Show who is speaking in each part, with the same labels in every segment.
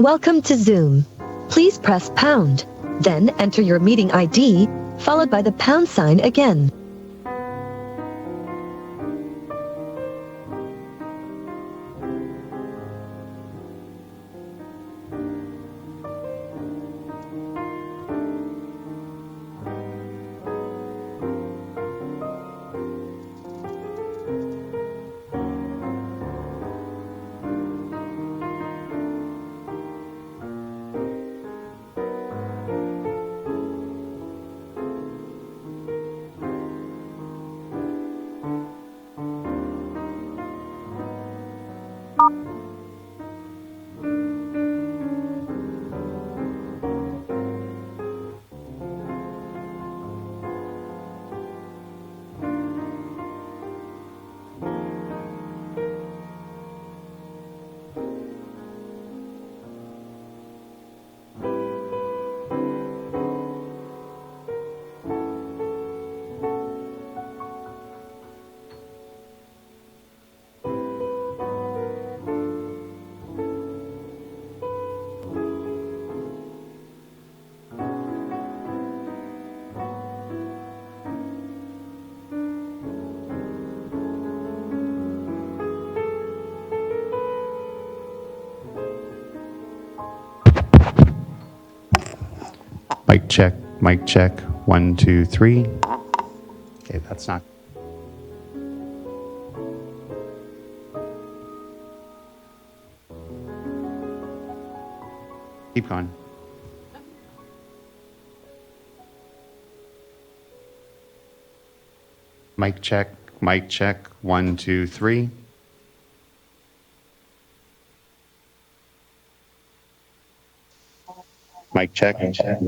Speaker 1: Welcome to Zoom. Please press pound, then enter your meeting ID, followed by the pound sign again.
Speaker 2: Mic check, 1, 2, 3. Okay, that's not. Keep going. Mic check, 1, 2, 3. Mic check. Mic check.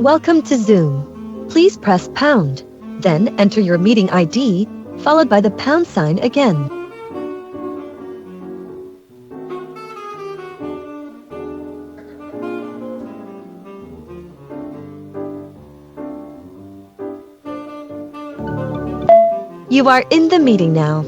Speaker 1: Welcome to Zoom. Please press pound, then enter your meeting ID, followed by the pound sign again. You are in the meeting now.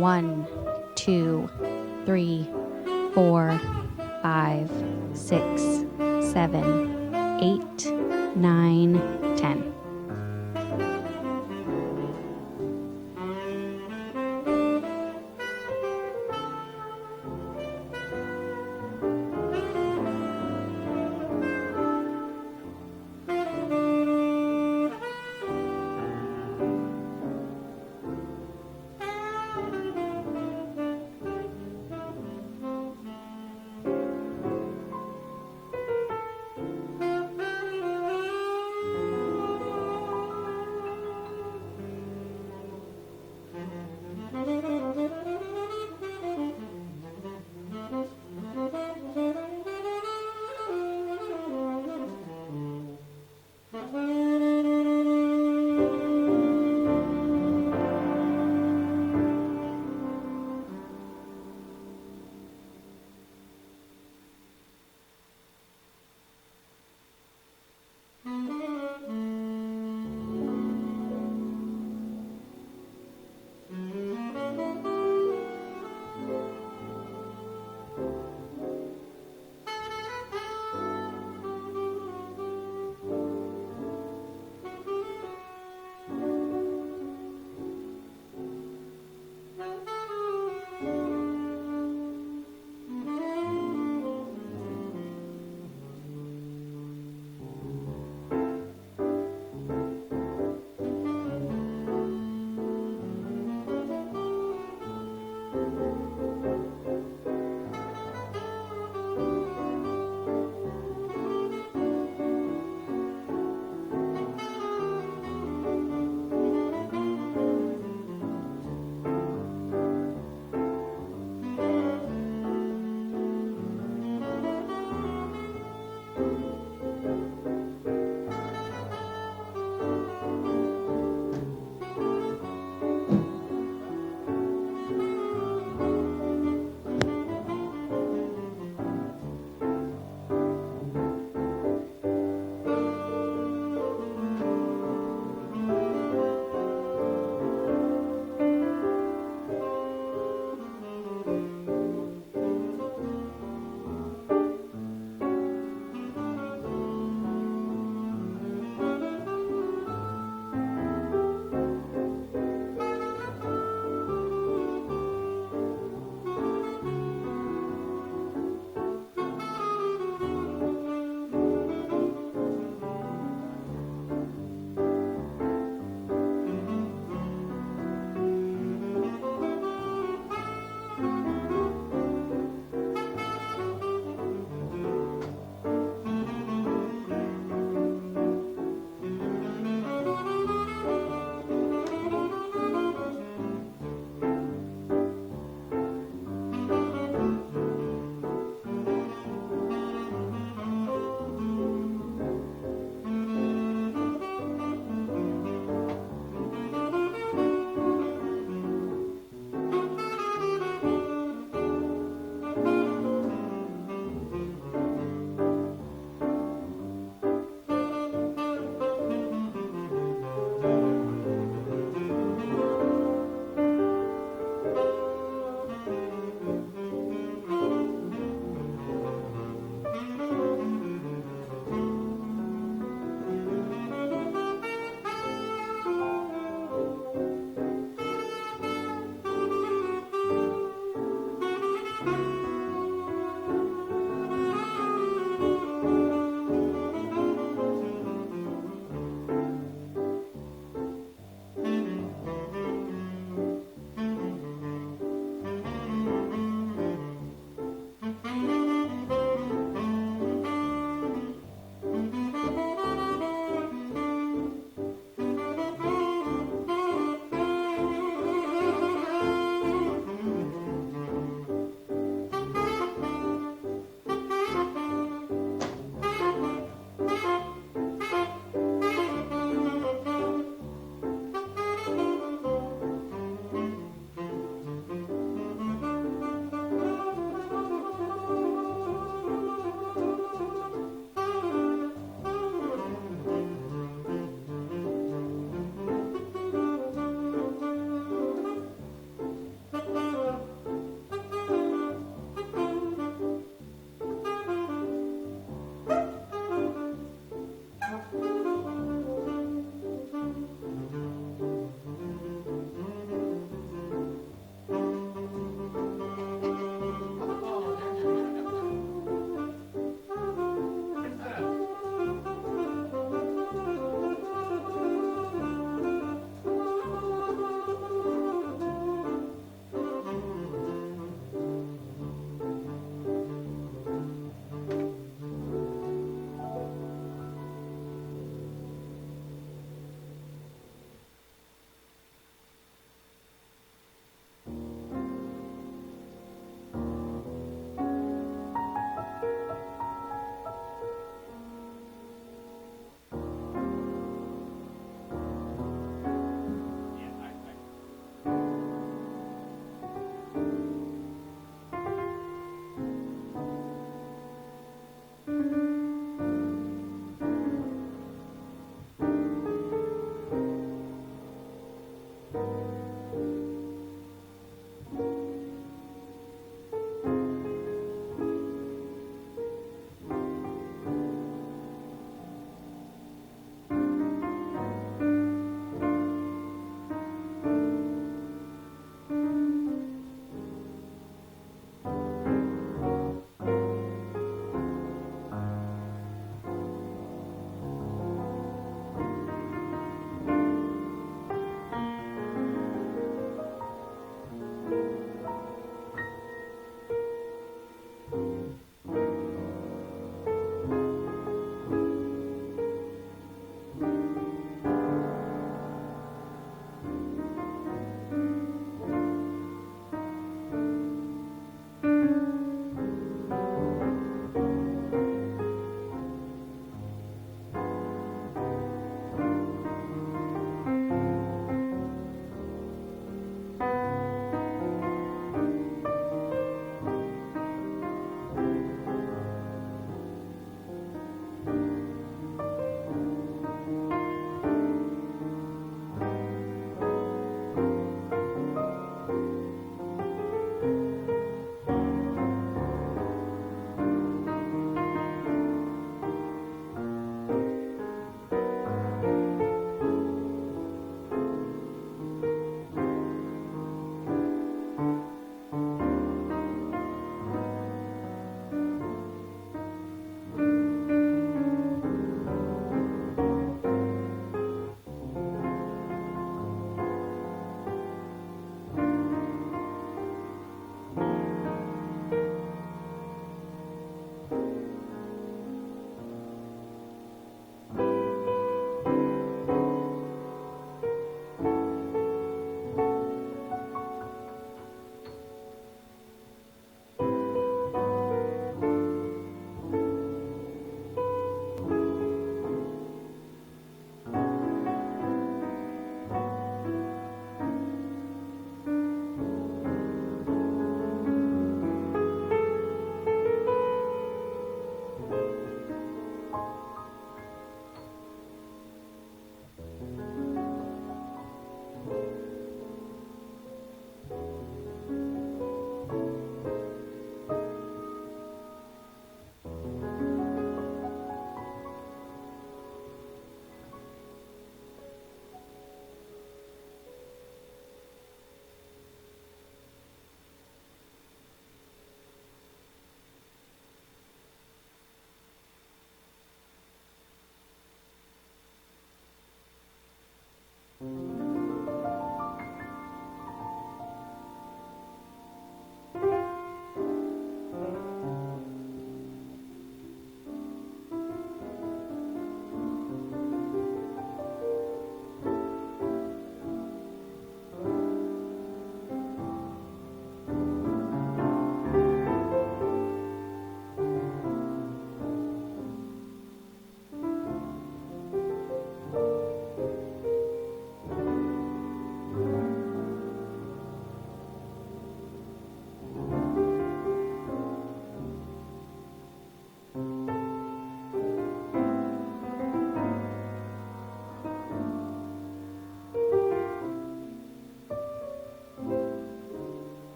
Speaker 3: 1, 2, 3, 4, 5, 6, 7, 8, 9, 10.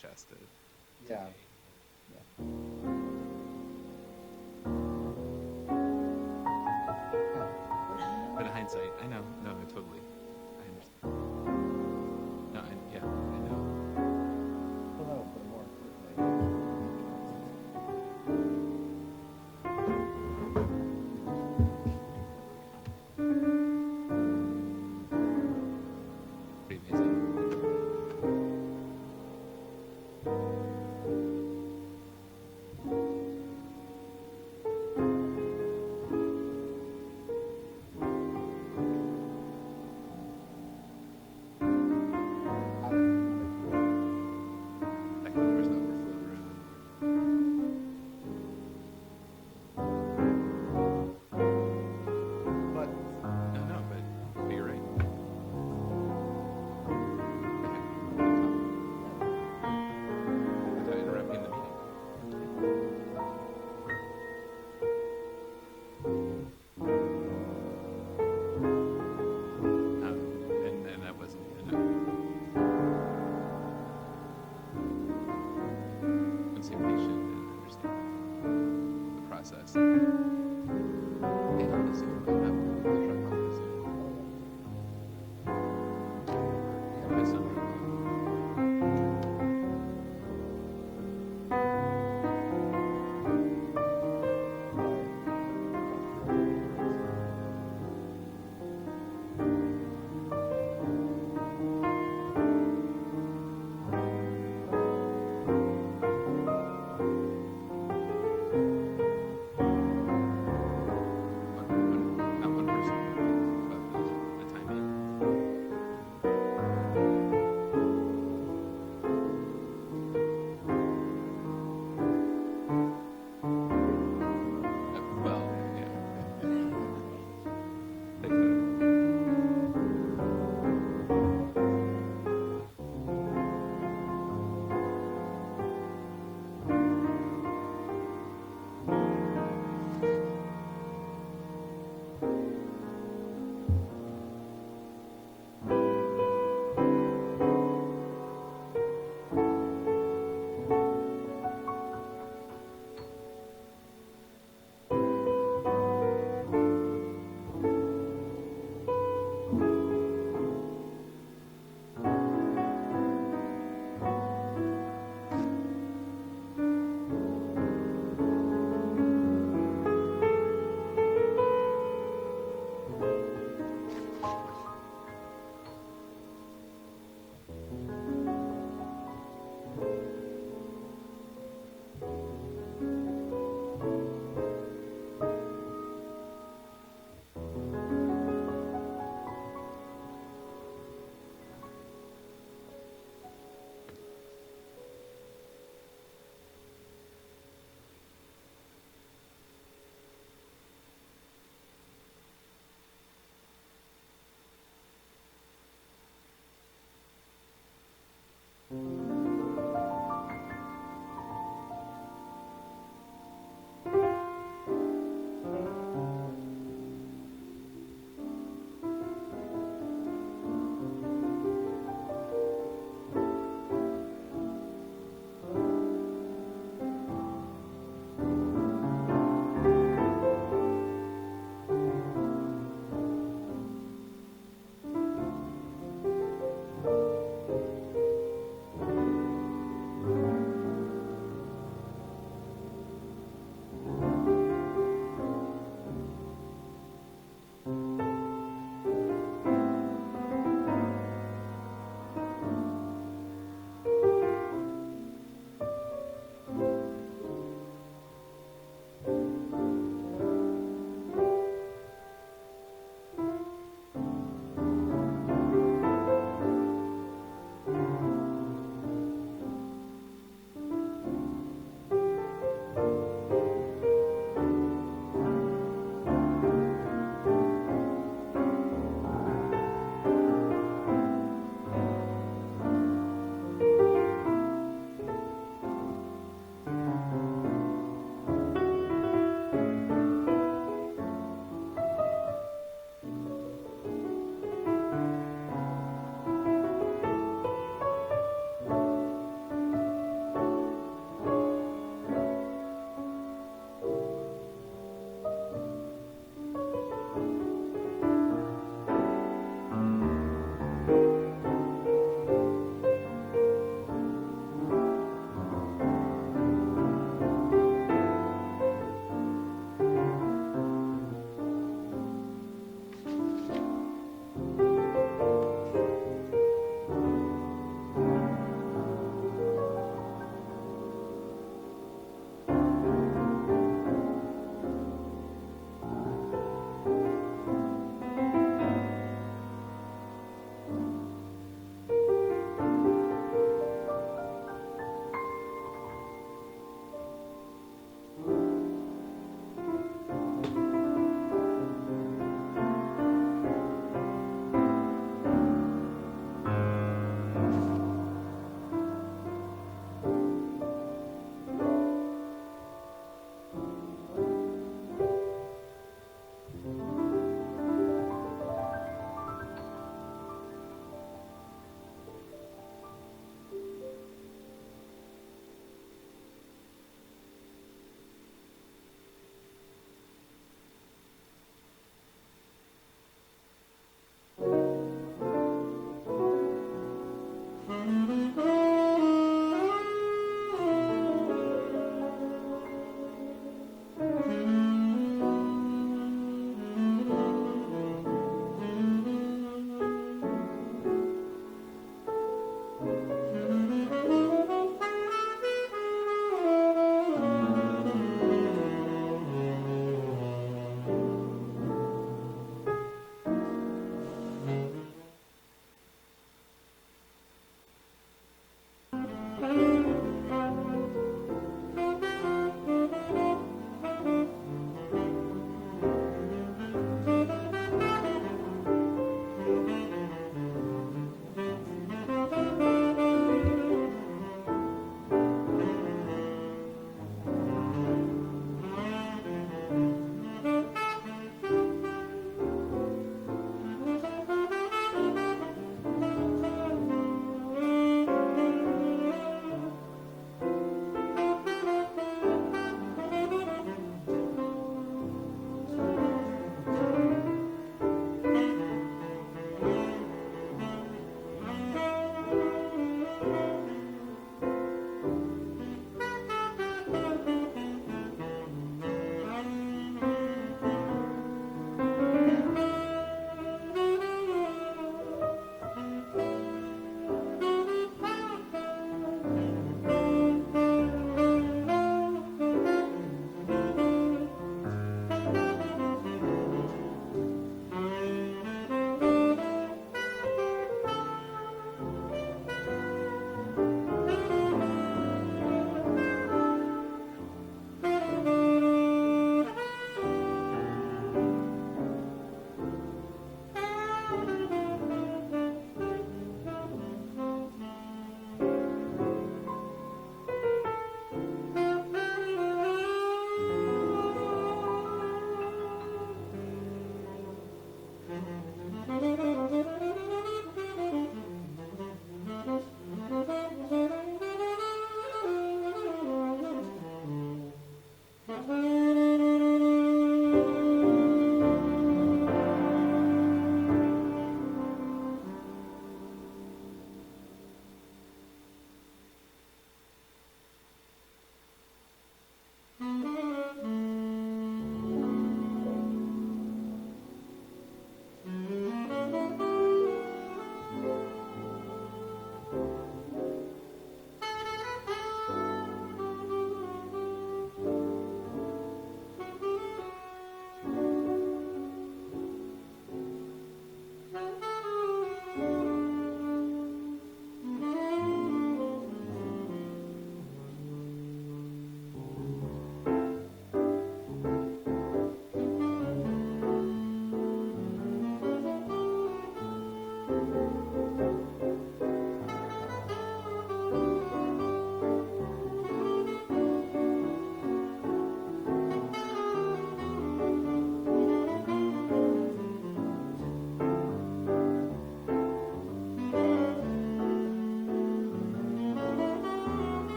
Speaker 4: Shasta.
Speaker 5: Yeah.
Speaker 4: But in hindsight, I know. No, totally. I understand. No, yeah, I know.
Speaker 5: Well, that'll put more.
Speaker 4: Pretty amazing.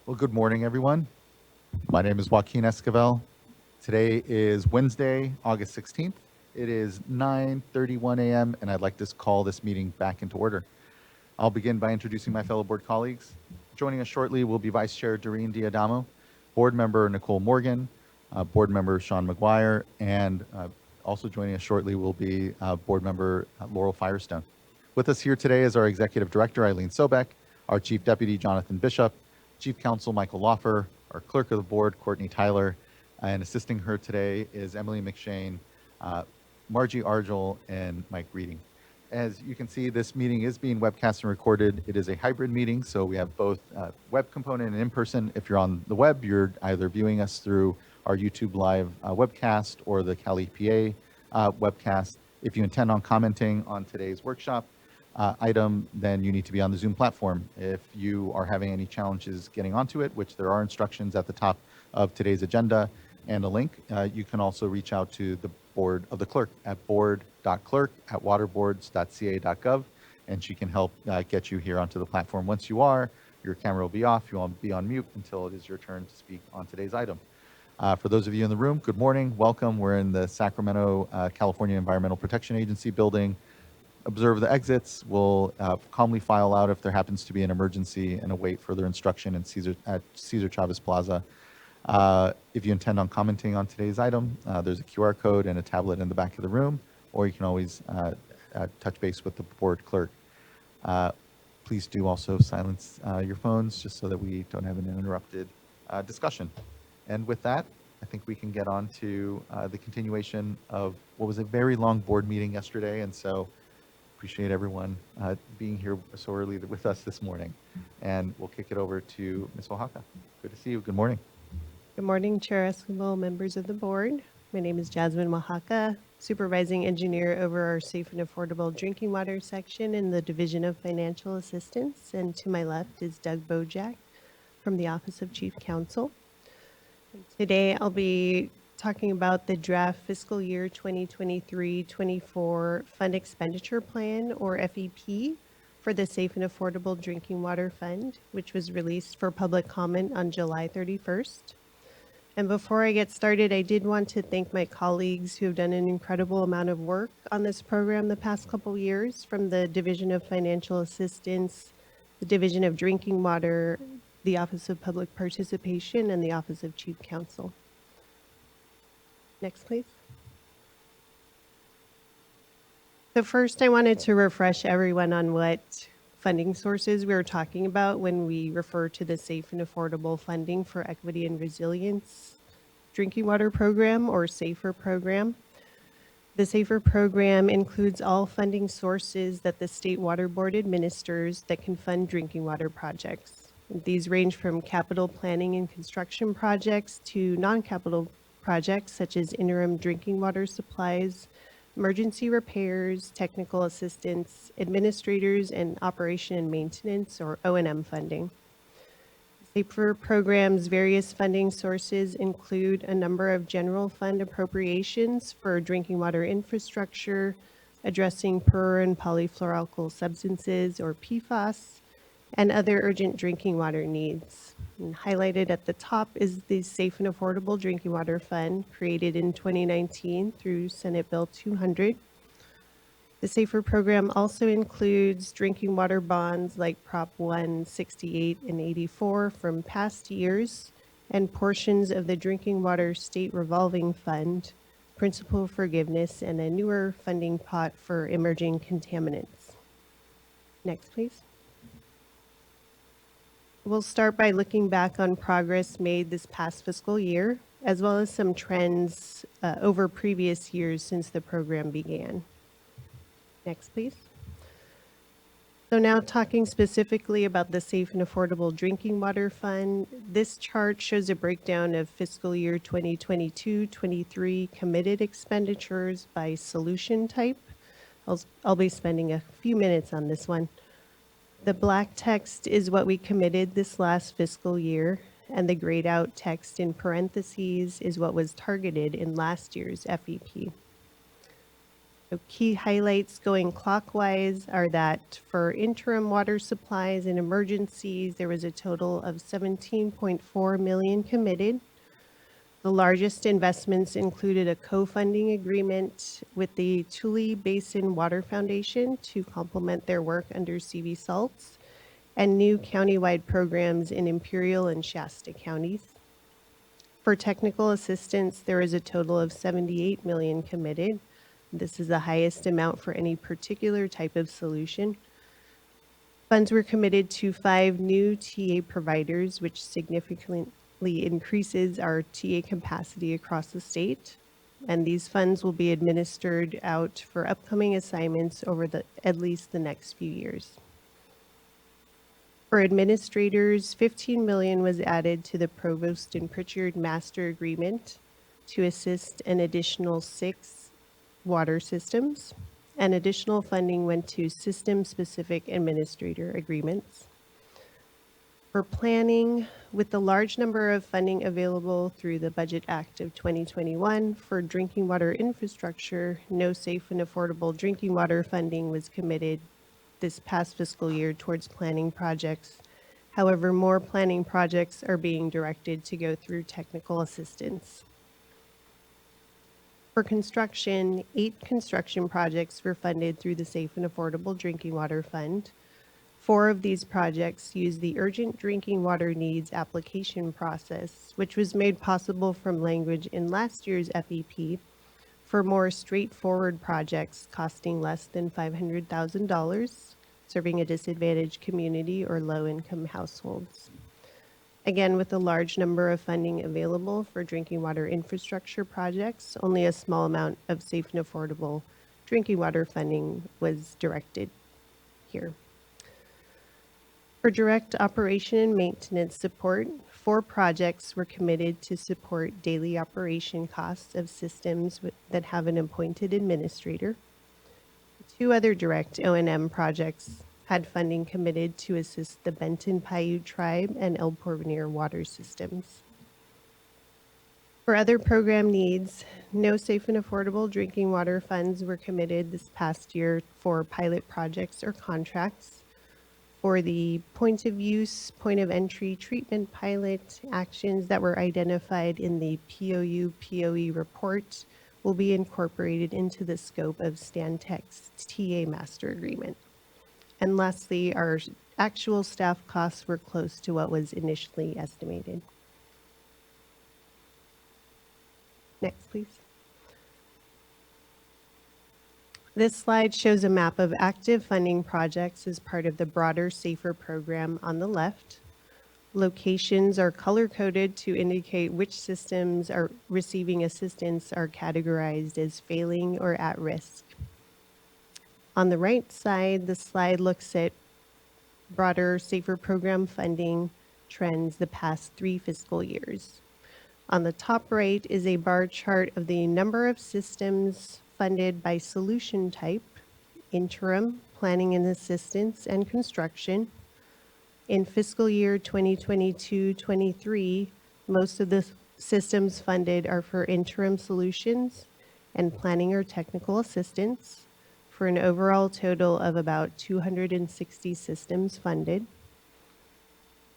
Speaker 6: Well, good morning, everyone. My name is Joaquin Esquivel. Today is Wednesday, August 16th. It is 9:31 a.m., and I'd like to call this meeting back into order. I'll begin by introducing my fellow board colleagues. Joining us shortly will be Vice Chair Doreen Diadamo, Board Member Nicole Morgan, Board Member Sean McGuire, and also joining us shortly will be Board Member Laurel Firestone. With us here today is our Executive Director, Eileen Sobek, our Chief Deputy, Jonathan Bishop, Chief Counsel, Michael Loffer, our Clerk of the Board, Courtney Tyler, and assisting her today is Emily McShane, Margie Argel, and Mike Reading. As you can see, this meeting is being webcast and recorded. It is a hybrid meeting, so we have both web component and in-person. If you're on the web, you're either viewing us through our YouTube live webcast or the Cal EPA webcast. If you intend on commenting on today's workshop item, then you need to be on the Zoom platform. If you are having any challenges getting onto it, which there are instructions at the top of today's agenda and a link, you can also reach out to the board of the clerk at board.clerk@waterboards.ca.gov, and she can help get you here onto the platform. Once you are, your camera will be off. You won't be on mute until it is your turn to speak on today's item. For those of you in the room, good morning, welcome. We're in the Sacramento, California Environmental Protection Agency building. Observe the exits. We'll calmly file out if there happens to be an emergency and await further instruction at Cesar Chavez Plaza. If you intend on commenting on today's item, there's a QR code and a tablet in the back of the room, or you can always touch base with the board clerk. Please do also silence your phones just so that we don't have an uninterrupted discussion. And with that, I think we can get on to the continuation of what was a very long board meeting yesterday, and so appreciate everyone being here so early with us this morning. And we'll kick it over to Ms. Oaxaca. Good to see you. Good morning.
Speaker 7: Good morning, Chair Esquivel, members of the board. My name is Jasmine Oaxaca, supervising engineer over our safe and affordable drinking water section in the Division of Financial Assistance. And to my left is Doug Bojack from the Office of Chief Counsel. Today, I'll be talking about the draft fiscal year 2023-24 Fund Expenditure Plan, or FEP, for the Safe and Affordable Drinking Water Fund, which was released for public comment on July 31st. And before I get started, I did want to thank my colleagues who have done an incredible amount of work on this program the past couple years, from the Division of Financial Assistance, the Division of Drinking Water, the Office of Public Participation, and the Office of Chief Counsel. Next, please. So first, I wanted to refresh everyone on what funding sources we were talking about when we refer to the Safe and Affordable Funding for Equity and Resilience Drinking Water Program, or SAFER program. The SAFER program includes all funding sources that the State Water Board administers that can fund drinking water projects. These range from capital planning and construction projects to non-capital projects such as interim drinking water supplies, emergency repairs, technical assistance, administrators, and operation and maintenance, or O&M funding. SAFER program's various funding sources include a number of general fund appropriations for drinking water infrastructure, addressing per and polyfluoroalkyl substances, or PFAS, and other urgent drinking water needs. And highlighted at the top is the Safe and Affordable Drinking Water Fund, created in 2019 through Senate Bill 200. The SAFER program also includes drinking water bonds like Prop 168 and 84 from past years, and portions of the Drinking Water State Revolving Fund, principal forgiveness, and a newer funding pot for emerging contaminants. Next, please. We'll start by looking back on progress made this past fiscal year, as well as some trends over previous years since the program began. Next, please. So now talking specifically about the Safe and Affordable Drinking Water Fund, this chart shows a breakdown of fiscal year 2022-23 committed expenditures by solution type. I'll be spending a few minutes on this one. The black text is what we committed this last fiscal year, and the grayed out text in parentheses is what was targeted in last year's FEP. So key highlights going clockwise are that for interim water supplies and emergencies, there was a total of 17.4 million committed. The largest investments included a co-funding agreement with the Tule Basin Water Foundation to complement their work under CV Salts, and new countywide programs in Imperial and Shasta counties. For technical assistance, there is a total of 78 million committed. This is the highest amount for any particular type of solution. Funds were committed to 5 new TA providers, which significantly increases our TA capacity across the state. And these funds will be administered out for upcoming assignments over at least the next few years. For administrators, 15 million was added to the Provost and Pritchard Master Agreement to assist an additional 6 water systems, and additional funding went to system-specific administrator agreements. For planning, with the large number of funding available through the Budget Act of 2021 for drinking water infrastructure, no safe and affordable drinking water funding was committed this past fiscal year towards planning projects. However, more planning projects are being directed to go through technical assistance. For construction, 8 construction projects were funded through the Safe and Affordable Drinking Water Fund. 4 of these projects use the Urgent Drinking Water Needs application process, which was made possible from language in last year's FEP for more straightforward projects costing less than $500,000, serving a disadvantaged community or low-income households. Again, with a large number of funding available for drinking water infrastructure projects, only a small amount of safe and affordable drinking water funding was directed here. For direct operation and maintenance support, 4 projects were committed to support daily operation costs of systems that have an appointed administrator. 2 other direct O&M projects had funding committed to assist the Benton Paiute Tribe and El Porvenir water systems. For other program needs, no safe and affordable drinking water funds were committed this past year for pilot projects or contracts. For the point of use, point of entry treatment pilot actions that were identified in the POU-POE report will be incorporated into the scope of Stantec's TA Master Agreement. And lastly, our actual staff costs were close to what was initially estimated. Next, please. This slide shows a map of active funding projects as part of the broader SAFER program on the left. Locations are color-coded to indicate which systems are receiving assistance are categorized as failing or at risk. On the right side, the slide looks at broader SAFER program funding trends the past 3 fiscal years. On the top right is a bar chart of the number of systems funded by solution type, interim, planning and assistance, and construction. In fiscal year 2022-23, most of the systems funded are for interim solutions and planning or technical assistance, for an overall total of about 260 systems funded.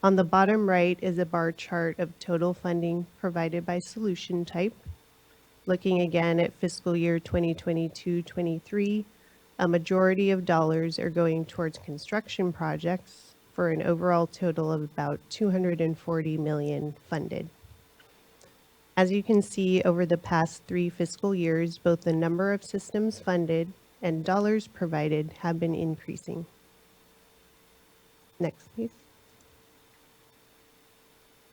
Speaker 7: On the bottom right is a bar chart of total funding provided by solution type. Looking again at fiscal year 2022-23, a majority of dollars are going towards construction projects for an overall total of about 240 million funded. As you can see, over the past 3 fiscal years, both the number of systems funded and dollars provided have been increasing. Next, please.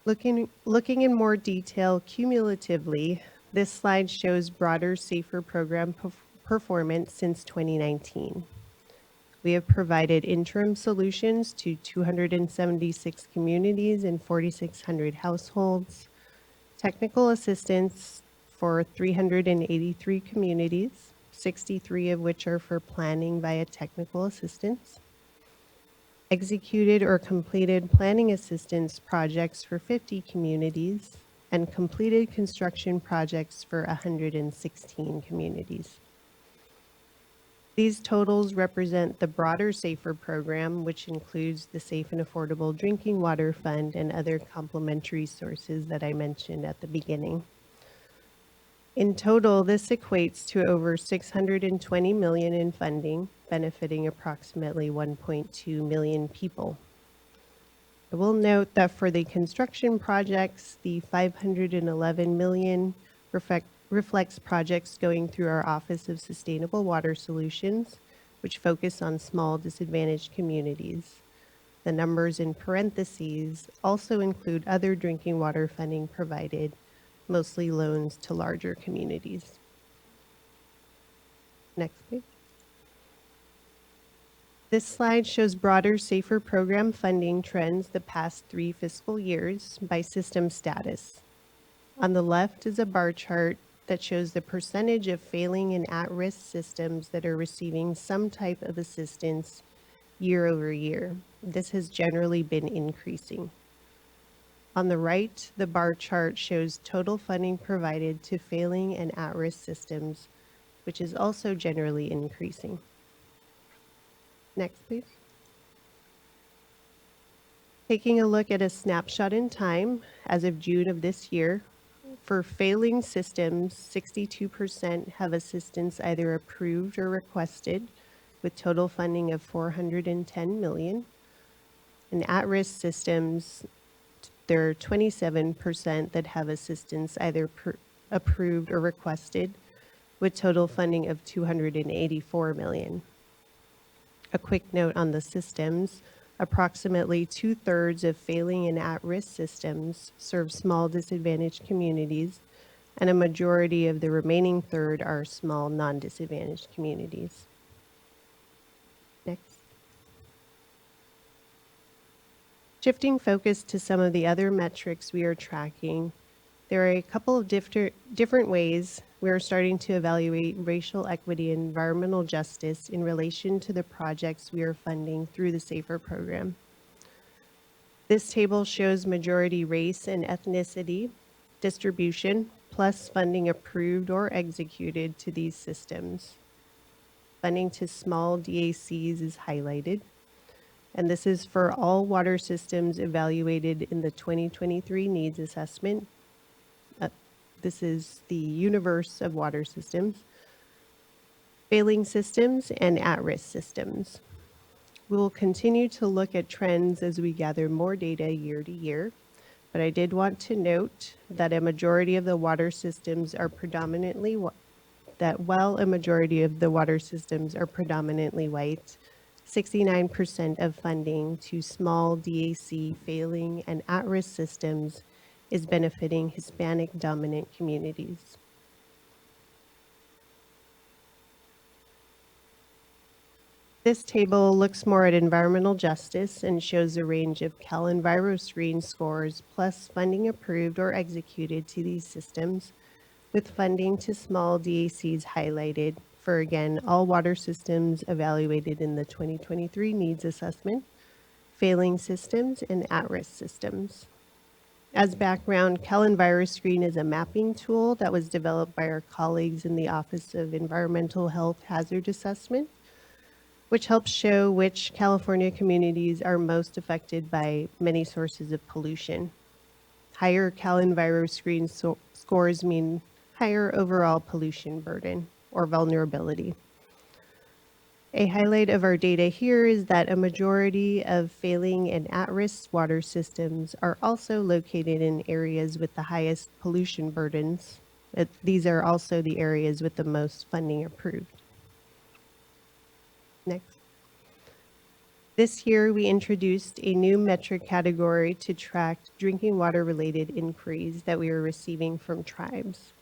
Speaker 7: Looking in more detail cumulatively, this slide shows broader SAFER program performance since 2019. We have provided interim solutions to 276 communities and 4,600 households, technical assistance for 383 communities, 63 of which are for planning via technical assistance, executed or completed planning assistance projects for 50 communities, and completed construction projects for 116 communities. These totals represent the broader SAFER program, which includes the Safe and Affordable Drinking Water Fund and other complementary sources that I mentioned at the beginning. In total, this equates to over $620 million in funding, benefiting approximately 1.2 million people. I will note that for the construction projects, the $511 million reflects projects going through our Office of Sustainable Water Solutions, which focus on small disadvantaged communities. The numbers in parentheses also include other drinking water funding provided, mostly loans to larger communities. Next, please. This slide shows broader SAFER program funding trends the past 3 fiscal years by system status. On the left is a bar chart that shows the percentage of failing and at-risk systems that are receiving some type of assistance year over year. This has generally been increasing. On the right, the bar chart shows total funding provided to failing and at-risk systems, which is also generally increasing. Next, please. Taking a look at a snapshot in time, as of June of this year, for failing systems, 62% have assistance either approved or requested, with total funding of $410 million. And at-risk systems, there are 27% that have assistance either approved or requested, with total funding of $284 million. A quick note on the systems, approximately 2/3 of failing and at-risk systems serve small disadvantaged communities, and a majority of the remaining third are small non-disadvantaged communities. Next. Shifting focus to some of the other metrics we are tracking, there are a couple of different ways we are starting to evaluate racial equity and environmental justice in relation to the projects we are funding through the SAFER program. This table shows majority race and ethnicity distribution, plus funding approved or executed to these systems. Funding to small DACs is highlighted, and this is for all water systems evaluated in the 2023 needs assessment. This is the universe of water systems, failing systems, and at-risk systems. We will continue to look at trends as we gather more data year to year, but I did want to note that a majority of the water systems are predominantly white, 69% of funding to small DAC, failing, and at-risk systems is benefiting Hispanic dominant communities. This table looks more at environmental justice and shows a range of CalEnviroScreen scores plus funding approved or executed to these systems, with funding to small DACs highlighted for, again, all water systems evaluated in the 2023 needs assessment, failing systems, and at-risk systems. As background, CalEnviroScreen is a mapping tool that was developed by our colleagues in the Office of Environmental Health Hazard Assessment, which helps show which California communities are most affected by many sources of pollution. Higher CalEnviroScreen scores mean higher overall pollution burden or vulnerability. A highlight of our data here is that a majority of failing and at-risk water systems are also located in areas with the highest pollution burdens. These are also the areas with the most funding approved. Next. This year, we introduced a new metric category to track drinking water-related inquiries that we are receiving from tribes.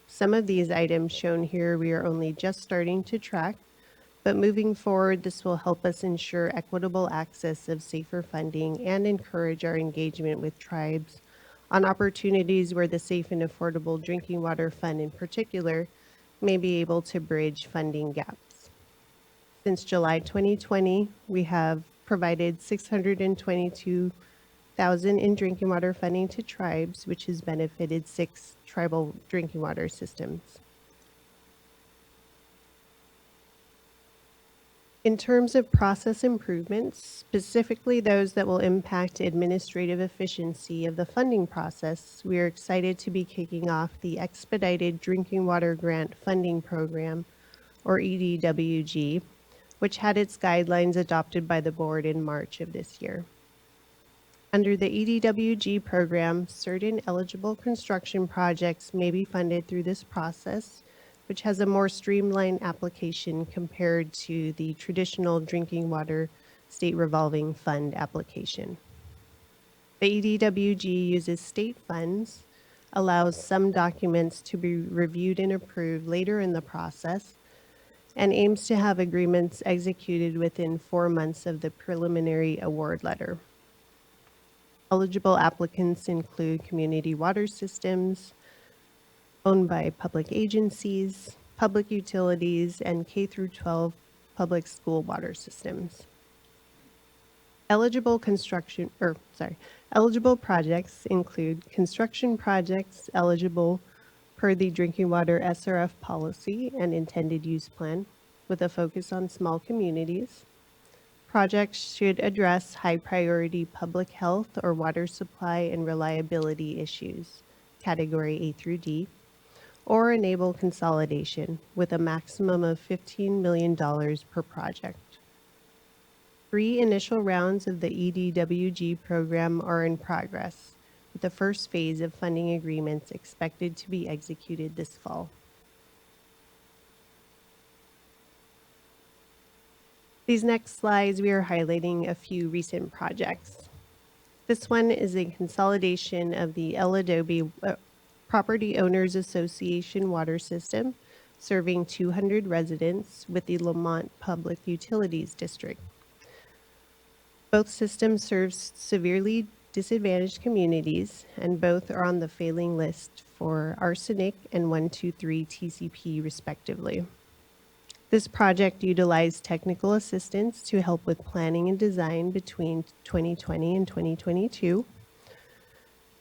Speaker 7: Some of these items shown here we are only just starting to track, but moving forward, this will help us ensure equitable access of SAFER funding and encourage our engagement with tribes on opportunities where the Safe and Affordable Drinking Water Fund in particular may be able to bridge funding gaps. Since July 2020, we have provided $622,000 in drinking water funding to tribes, which has benefited 6 tribal drinking water systems. In terms of process improvements, specifically those that will impact administrative efficiency of the funding process, we are excited to be kicking off the Expedited Drinking Water Grant Funding Program, or EDWG, which had its guidelines adopted by the board in March of this year. Under the EDWG program, certain eligible construction projects may be funded through this process, which has a more streamlined application compared to the traditional drinking water state revolving fund application. The EDWG uses state funds, allows some documents to be reviewed and approved later in the process, and aims to have agreements executed within 4 months of the preliminary award letter. Eligible applicants include community water systems owned by public agencies, public utilities, and K through 12 public school water systems. Eligible projects include construction projects eligible per the Drinking Water SRF policy and intended use plan, with a focus on small communities. Projects should address high priority public health or water supply and reliability issues, category A through D, or enable consolidation with a maximum of $15 million per project. 3 initial rounds of the EDWG program are in progress, with the first phase of funding agreements expected to be executed this fall. These next slides, we are highlighting a few recent projects. This one is a consolidation of the El Adobe Property Owners Association water system, serving 200 residents with the Lamont Public Utilities District. Both systems serve severely disadvantaged communities, and both are on the failing list for arsenic and 123 TCP respectively. This project utilized technical assistance to help with planning and design between 2020 and 2022.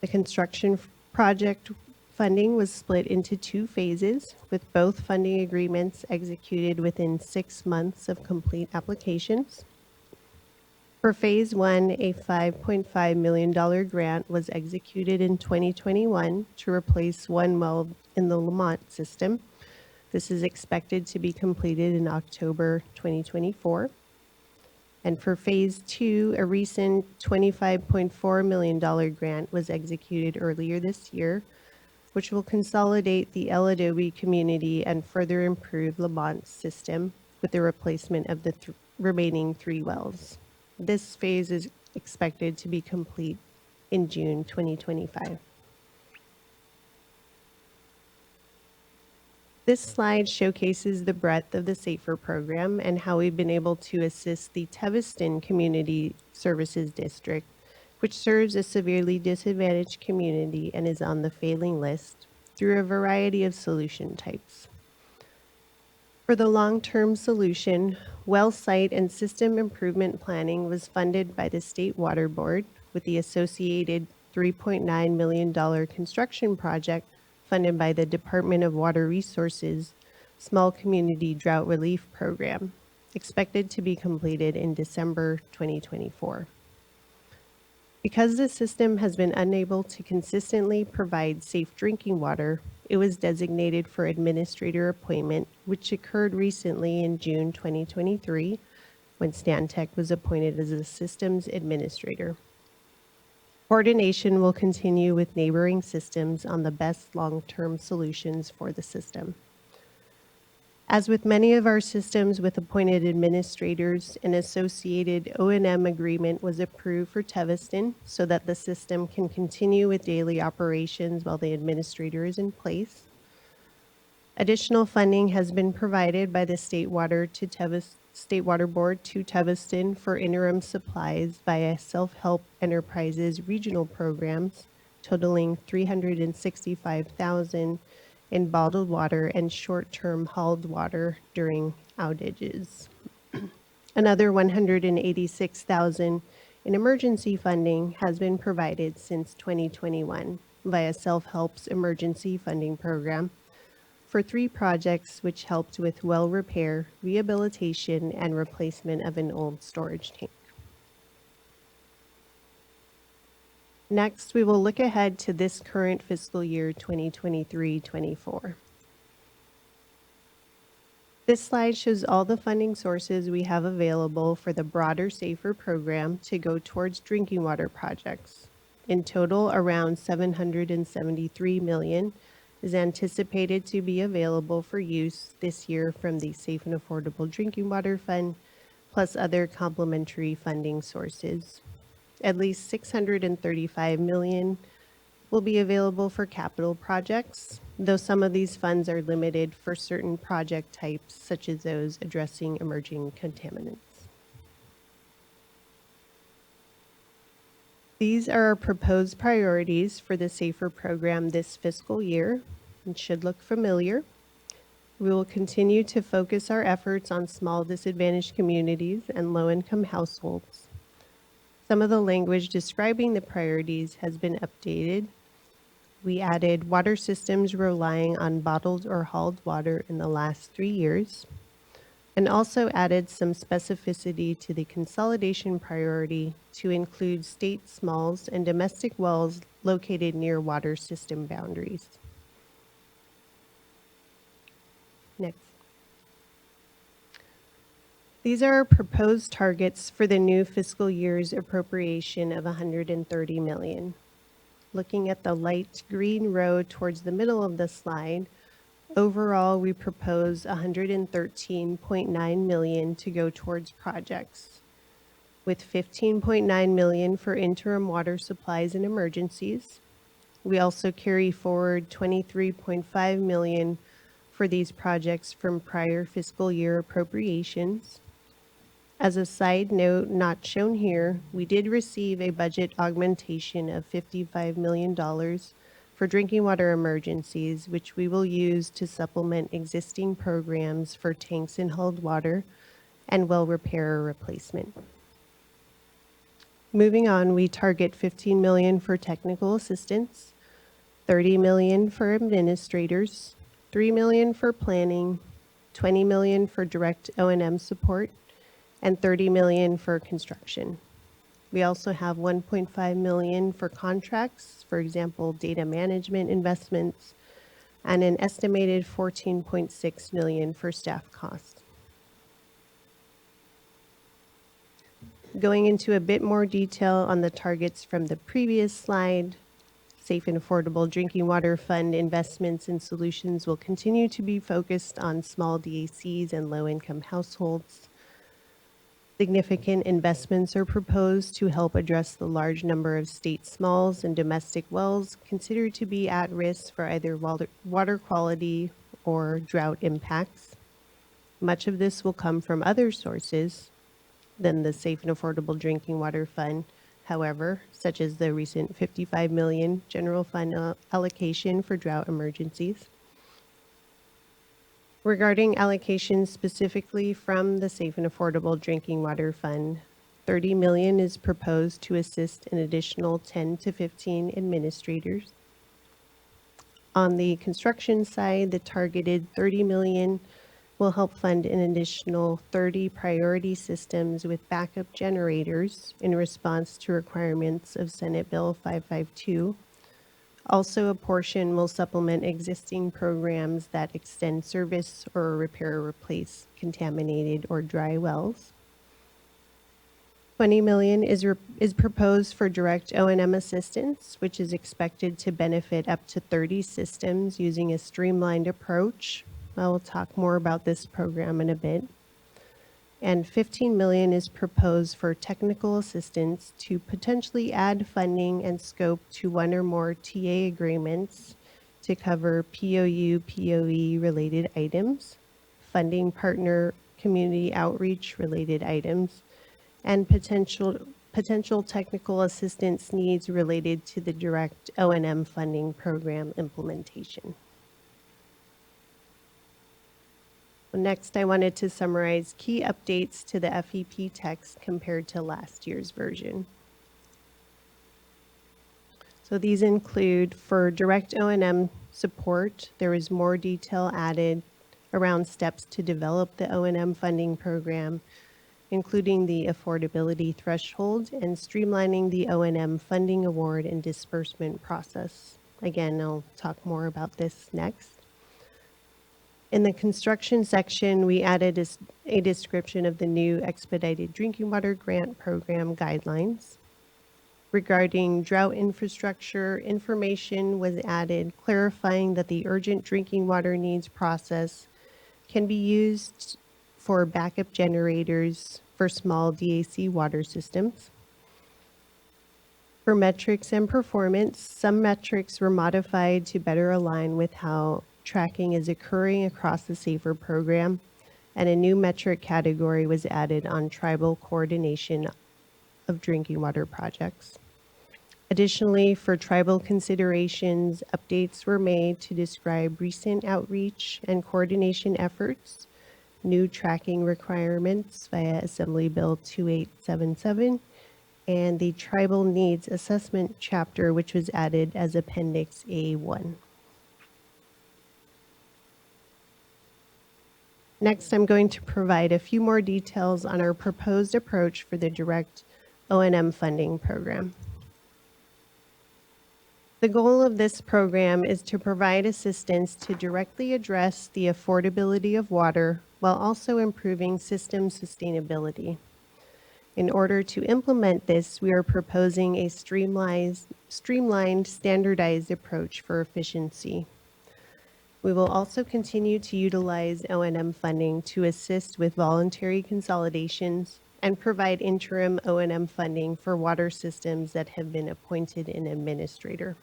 Speaker 7: The construction project funding was split into 2 phases, with both funding agreements executed within 6 months of complete applications. For Phase 1, a $5.5 million grant was executed in 2021 to replace one well in the Lamont system. This is expected to be completed in October 2024. And for Phase 2, a recent $25.4 million grant was executed earlier this year, which will consolidate the El Adobe community and further improve Lamont's system with the replacement of the remaining 3 wells. This phase is expected to be complete in June 2025. This slide showcases the breadth of the SAFER program and how we've been able to assist the Teviston Community Services District, which serves a severely disadvantaged community and is on the failing list, through a variety of solution types. For the long-term solution, well site and system improvement planning was funded by the State Water Board, with the associated $3.9 million construction project funded by the Department of Water Resources Small Community Drought Relief Program, expected to be completed in December 2024. Because the system has been unable to consistently provide safe drinking water, it was designated for administrator appointment, which occurred recently in June 2023, when Stantec was appointed as the system's administrator. Coordination will continue with neighboring systems on the best long-term solutions for the system. As with many of our systems with appointed administrators, an associated O&M agreement was approved for Teviston so that the system can continue with daily operations while the administrator is in place. Additional funding has been provided by the State Water Board to Teviston for interim supplies via Self-Help Enterprises regional programs, totaling $365,000 in bottled water and short-term hauled water during outages. Another $186,000 in emergency funding has been provided since 2021 via Self-Help's emergency funding program for 3 projects which helped with well repair, rehabilitation, and replacement of an old storage tank. Next, we will look ahead to this current fiscal year 2023-24. This slide shows all the funding sources we have available for the broader SAFER program to go towards drinking water projects. In total, around $773 million is anticipated to be available for use this year from the Safe and Affordable Drinking Water Fund, plus other complementary funding sources. At least $635 million will be available for capital projects, though some of these funds are limited for certain project types, such as those addressing emerging contaminants. These are our proposed priorities for the SAFER program this fiscal year and should look familiar. We will continue to focus our efforts on small disadvantaged communities and low-income households. Some of the language describing the priorities has been updated. We added water systems relying on bottled or hauled water in the last 3 years, and also added some specificity to the consolidation priority to include state smalls and domestic wells located near water system boundaries. Next. These are our proposed targets for the new fiscal year's appropriation of $130 million. Looking at the light green row towards the middle of the slide, overall we propose $113.9 million to go towards projects, with $15.9 million for interim water supplies and emergencies. We also carry forward $23.5 million for these projects from prior fiscal year appropriations. As a side note, not shown here, we did receive a budget augmentation of $55 million for drinking water emergencies, which we will use to supplement existing programs for tanks and hauled water and well repair or replacement. Moving on, we target $15 million for technical assistance, $30 million for administrators, $3 million for planning, $20 million for direct O&M support, and $30 million for construction. We also have $1.5 million for contracts, for example, data management investments, and an estimated $14.6 million for staff costs. Going into a bit more detail on the targets from the previous slide, Safe and Affordable Drinking Water Fund investments and solutions will continue to be focused on small DACs and low-income households. Significant investments are proposed to help address the large number of state smalls and domestic wells considered to be at risk for either water quality or drought impacts. Much of this will come from other sources than the Safe and Affordable Drinking Water Fund, however, such as the recent $55 million general fund allocation for drought emergencies. Regarding allocations specifically from the Safe and Affordable Drinking Water Fund, $30 million is proposed to assist an additional 10 to 15 administrators. On the construction side, the targeted $30 million will help fund an additional 30 priority systems with backup generators in response to requirements of Senate Bill 552. Also, a portion will supplement existing programs that extend service or repair or replace contaminated or dry wells. $20 million is proposed for direct O&M assistance, which is expected to benefit up to 30 systems using a streamlined approach. I will talk more about this program in a bit. And $15 million is proposed for technical assistance to potentially add funding and scope to one or more TA agreements to cover POU, POE related items, funding partner community outreach related items, and potential technical assistance needs related to the direct O&M funding program implementation. Next, I wanted to summarize key updates to the FEP text compared to last year's version. So these include for direct O&M support, there is more detail added around steps to develop the O&M funding program, including the affordability threshold and streamlining the O&M funding award and disbursement process. Again, I'll talk more about this next. In the construction section, we added a description of the new expedited drinking water grant program guidelines. Regarding drought infrastructure, information was added clarifying that the urgent drinking water needs process can be used for backup generators for small DAC water systems. For metrics and performance, some metrics were modified to better align with how tracking is occurring across the SAFER program, and a new metric category was added on tribal coordination of drinking water projects. Additionally, for tribal considerations, updates were made to describe recent outreach and coordination efforts, new tracking requirements via Assembly Bill 2877, and the Tribal Needs Assessment chapter, which was added as Appendix A1. Next, I'm going to provide a few more details on our proposed approach for the direct O&M funding program. The goal of this program is to provide assistance to directly address the affordability of water while also improving system sustainability. In order to implement this, we are proposing a streamlined, standardized approach for efficiency. We will also continue to utilize O&M funding to assist with voluntary consolidations and provide interim O&M funding for water systems that have been appointed an administrator.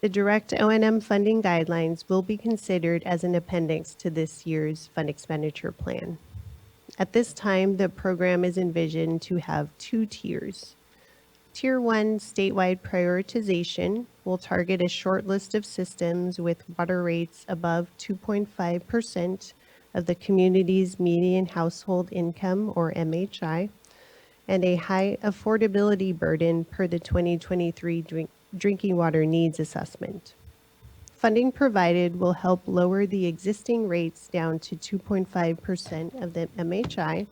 Speaker 7: The direct O&M funding guidelines will be considered as an appendix to this year's fund expenditure plan. At this time, the program is envisioned to have 2 tiers. Tier 1 statewide prioritization will target a short list of systems with water rates above 2.5% of the community's median household income, or MHI, and a high affordability burden per the 2023 Drinking Water Needs Assessment. Funding provided will help lower the existing rates down to 2.5% of the MHI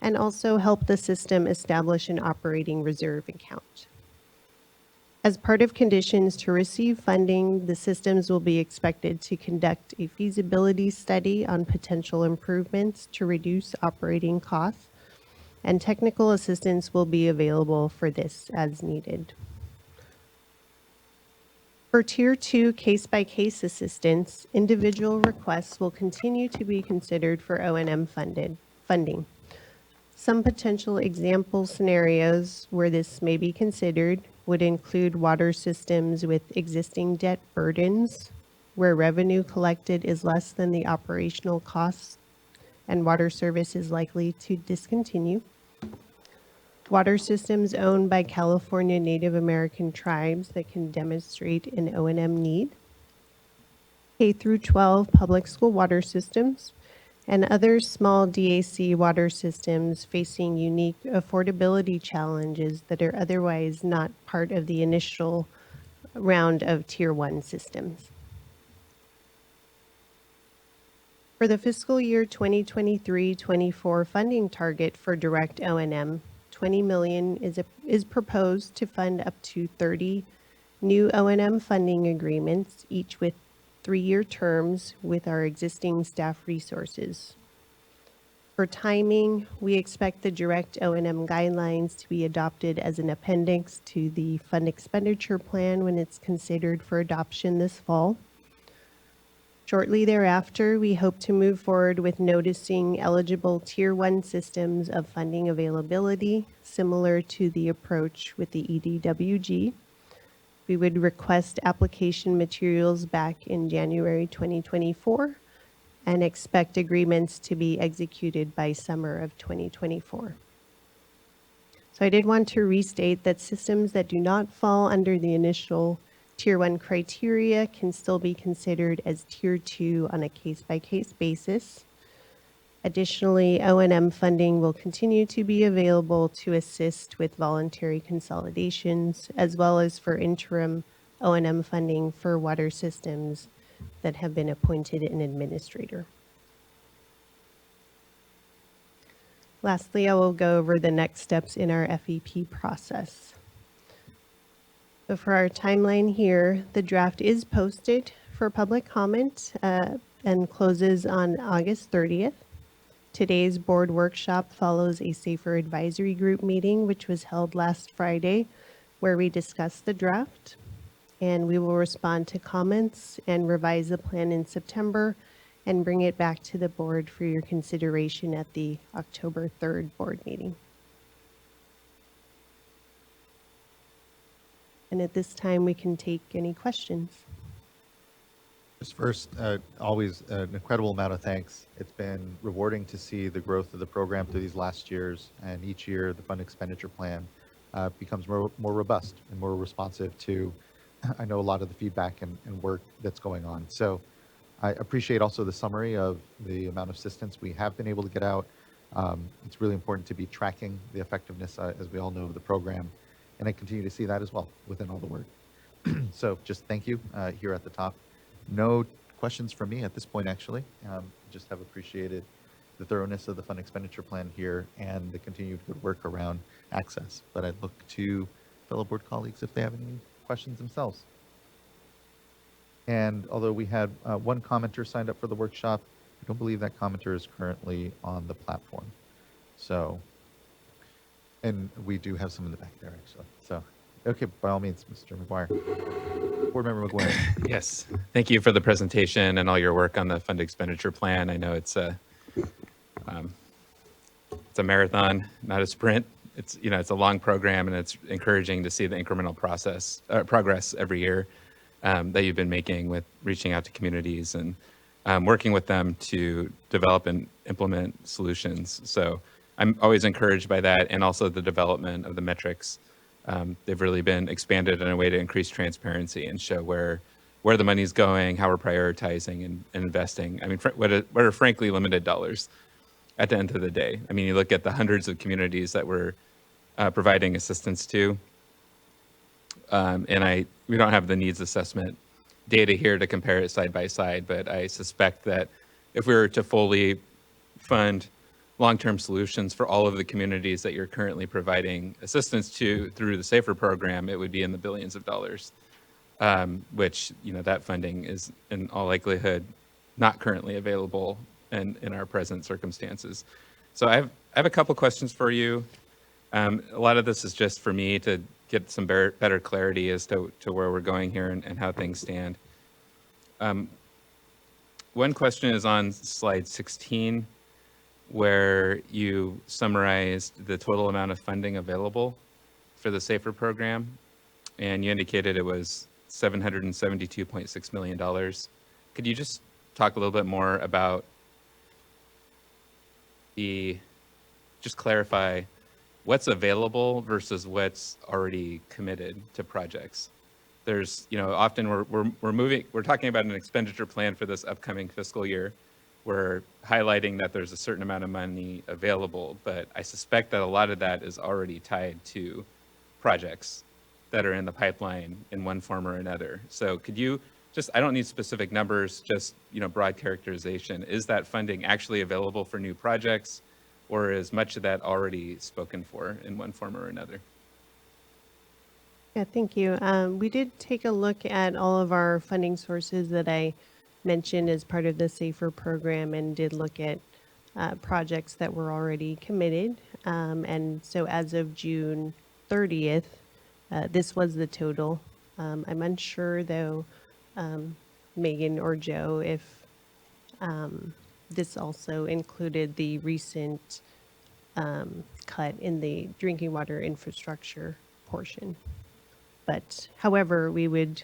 Speaker 7: and also help the system establish an operating reserve account. As part of conditions to receive funding, the systems will be expected to conduct a feasibility study on potential improvements to reduce operating costs, and technical assistance will be available for this as needed. For Tier 2 case-by-case assistance, individual requests will continue to be considered for O&M funding. Some potential example scenarios where this may be considered would include water systems with existing debt burdens, where revenue collected is less than the operational costs and water service is likely to discontinue. Water systems owned by California Native American tribes that can demonstrate an O&M need. K through 12 public school water systems and other small DAC water systems facing unique affordability challenges that are otherwise not part of the initial round of Tier 1 systems. For the fiscal year 2023-24 funding target for direct O&M, $20 million is proposed to fund up to 30 new O&M funding agreements, each with 3-year terms with our existing staff resources. For timing, we expect the direct O&M guidelines to be adopted as an appendix to the fund expenditure plan when it's considered for adoption this fall. Shortly thereafter, we hope to move forward with noticing eligible Tier 1 systems of funding availability, similar to the approach with the EDWG. We would request application materials back in January 2024 and expect agreements to be executed by summer of 2024. So I did want to restate that systems that do not fall under the initial Tier 1 criteria can still be considered as Tier 2 on a case-by-case basis. Additionally, O&M funding will continue to be available to assist with voluntary consolidations, as well as for interim O&M funding for water systems that have been appointed an administrator. Lastly, I will go over the next steps in our FEP process. So for our timeline here, the draft is posted for public comment and closes on August 30th. Today's board workshop follows a Safer Advisory Group meeting, which was held last Friday, where we discussed the draft. And we will respond to comments and revise the plan in September and bring it back to the board for your consideration at the October 3rd board meeting. And at this time, we can take any questions.
Speaker 6: Just first, always an incredible amount of thanks. It's been rewarding to see the growth of the program through these last years, and each year the fund expenditure plan becomes more robust and more responsive to, I know, a lot of the feedback and work that's going on. So I appreciate also the summary of the amount of assistance we have been able to get out. It's really important to be tracking the effectiveness, as we all know, of the program, and I continue to see that as well within all the work. So just thank you here at the top. No questions from me at this point, actually. Just have appreciated the thoroughness of the fund expenditure plan here and the continued good work around access. But I look to fellow board colleagues if they have any questions themselves. And although we had one commenter signed up for the workshop, I don't believe that commenter is currently on the platform. So, and we do have some in the back there, actually. So, okay, by all means, Mr. McGuire. Board Member McGuire.
Speaker 4: Yes, thank you for the presentation and all your work on the fund expenditure plan. I know it's a marathon, not a sprint. It's it's a long program, and it's encouraging to see the incremental progress every year that you've been making with reaching out to communities and working with them to develop and implement solutions. So I'm always encouraged by that, and also the development of the metrics. They've really been expanded in a way to increase transparency and show where the money's going, how we're prioritizing and investing. I mean, what are frankly limited dollars at the end of the day. I mean, you look at the hundreds of communities that we're providing assistance to, and we don't have the needs assessment data here to compare it side by side, but I suspect that if we were to fully fund long-term solutions for all of the communities that you're currently providing assistance to through the SAFER program, it would be in the billions of dollars, which, that funding is in all likelihood not currently available in our present circumstances. So I have a couple questions for you. A lot of this is just for me to get some better clarity as to where we're going here and how things stand. One question is on slide 16, where you summarized the total amount of funding available for the SAFER program, and you indicated it was $772.6 million. Could you just talk a little bit more about just clarify what's available versus what's already committed to projects? There's, often we're talking about an expenditure plan for this upcoming fiscal year. We're highlighting that there's a certain amount of money available, but I suspect that a lot of that is already tied to projects that are in the pipeline in one form or another. So could you I don't need specific numbers, just, broad characterization. Is that funding actually available for new projects, or is much of that already spoken for in one form or another?
Speaker 7: Yeah, thank you. We did take a look at all of our funding sources that I mentioned as part of the SAFER program and did look at projects that were already committed. And so as of June 30th, this was the total. I'm unsure, though, Megan or Joe, if this also included the recent cut in the drinking water infrastructure portion. But however, we would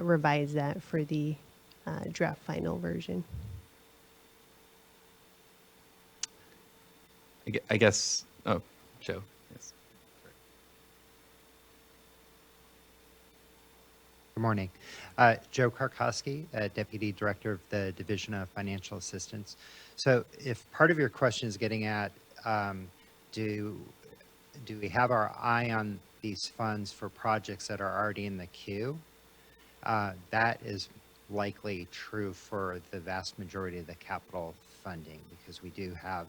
Speaker 7: revise that for the draft final version.
Speaker 4: I guess, Joe, yes.
Speaker 8: Good morning. Joe Karkowski, Deputy Director of the Division of Financial Assistance. So if part of your question is getting at, do we have our eye on these funds for projects that are already in the queue? That is likely true for the vast majority of the capital funding, because we do have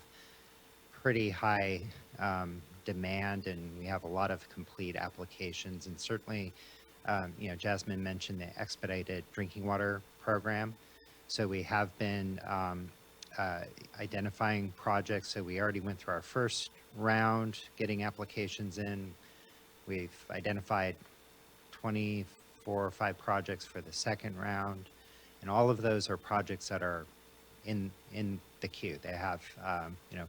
Speaker 8: pretty high demand, and we have a lot of complete applications. And certainly, Jasmine mentioned the expedited drinking water program. So we have been identifying projects. So we already went through our first round, getting applications in. We've identified 24 or 5 projects for the second round. And all of those are projects that are in the queue. They have,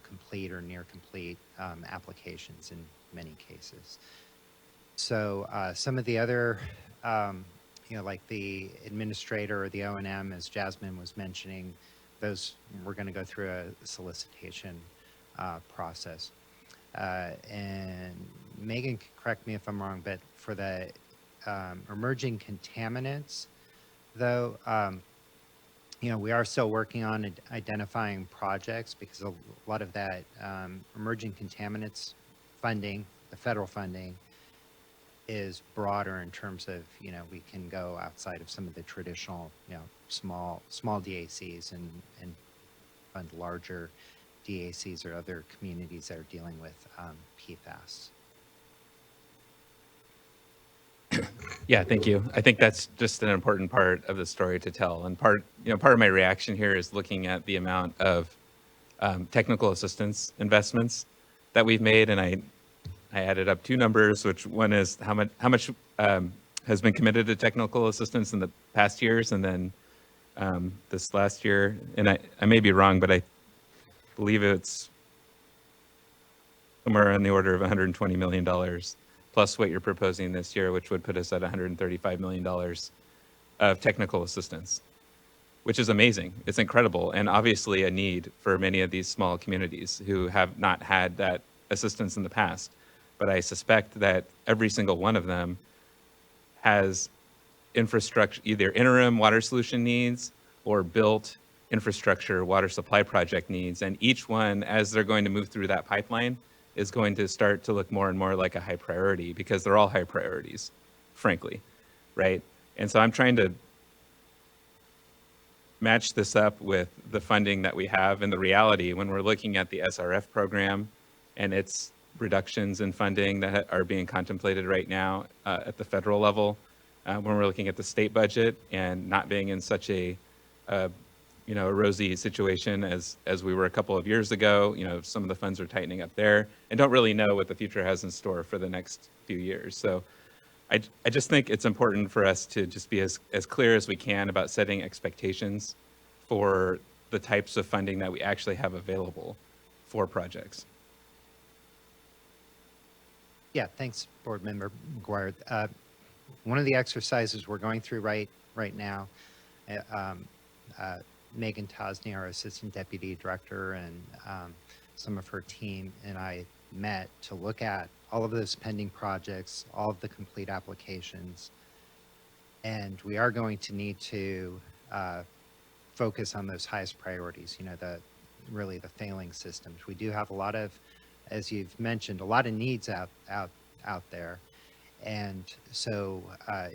Speaker 8: complete or near complete applications in many cases. So some of the other, like the administrator or the O&M, as Jasmine was mentioning, those we're going to go through a solicitation process. And Megan can correct me if I'm wrong, but for the emerging contaminants, though, we are still working on identifying projects, because a lot of that emerging contaminants funding, the federal funding, is broader in terms of, we can go outside of some of the traditional, small DACs and fund larger DACs or other communities that are dealing with PFAS.
Speaker 4: Yeah, thank you. I think that's just an important part of the story to tell. And part of my reaction here is looking at the amount of technical assistance investments that we've made. And I added up 2 numbers, which one is how much has been committed to technical assistance in the past years, and then this last year. And I may be wrong, but I believe it's somewhere in the order of $120 million. Plus what you're proposing this year, which would put us at $135 million of technical assistance, which is amazing. It's incredible, and obviously a need for many of these small communities who have not had that assistance in the past. But I suspect that every single one of them has infrastructure, either interim water solution needs or built infrastructure water supply project needs. And each one, as they're going to move through that pipeline, is going to start to look more and more like a high priority, because they're all high priorities, frankly, right? And so I'm trying to match this up with the funding that we have and the reality when we're looking at the SRF program and its reductions in funding that are being contemplated right now at the federal level, when we're looking at the state budget and not being in such a rosy situation as we were a couple of years ago. Some of the funds are tightening up there, and don't really know what the future has in store for the next few years. So I just think it's important for us to just be as clear as we can about setting expectations for the types of funding that we actually have available for projects.
Speaker 8: Yeah, thanks, Board Member McGuire. One of the exercises we're going through right now, Megan Tosny, our Assistant Deputy Director, and some of her team and I met to look at all of those pending projects, all of the complete applications, and we are going to need to focus on those highest priorities, really the failing systems. We do have a lot of, as you've mentioned, a lot of needs out there. And so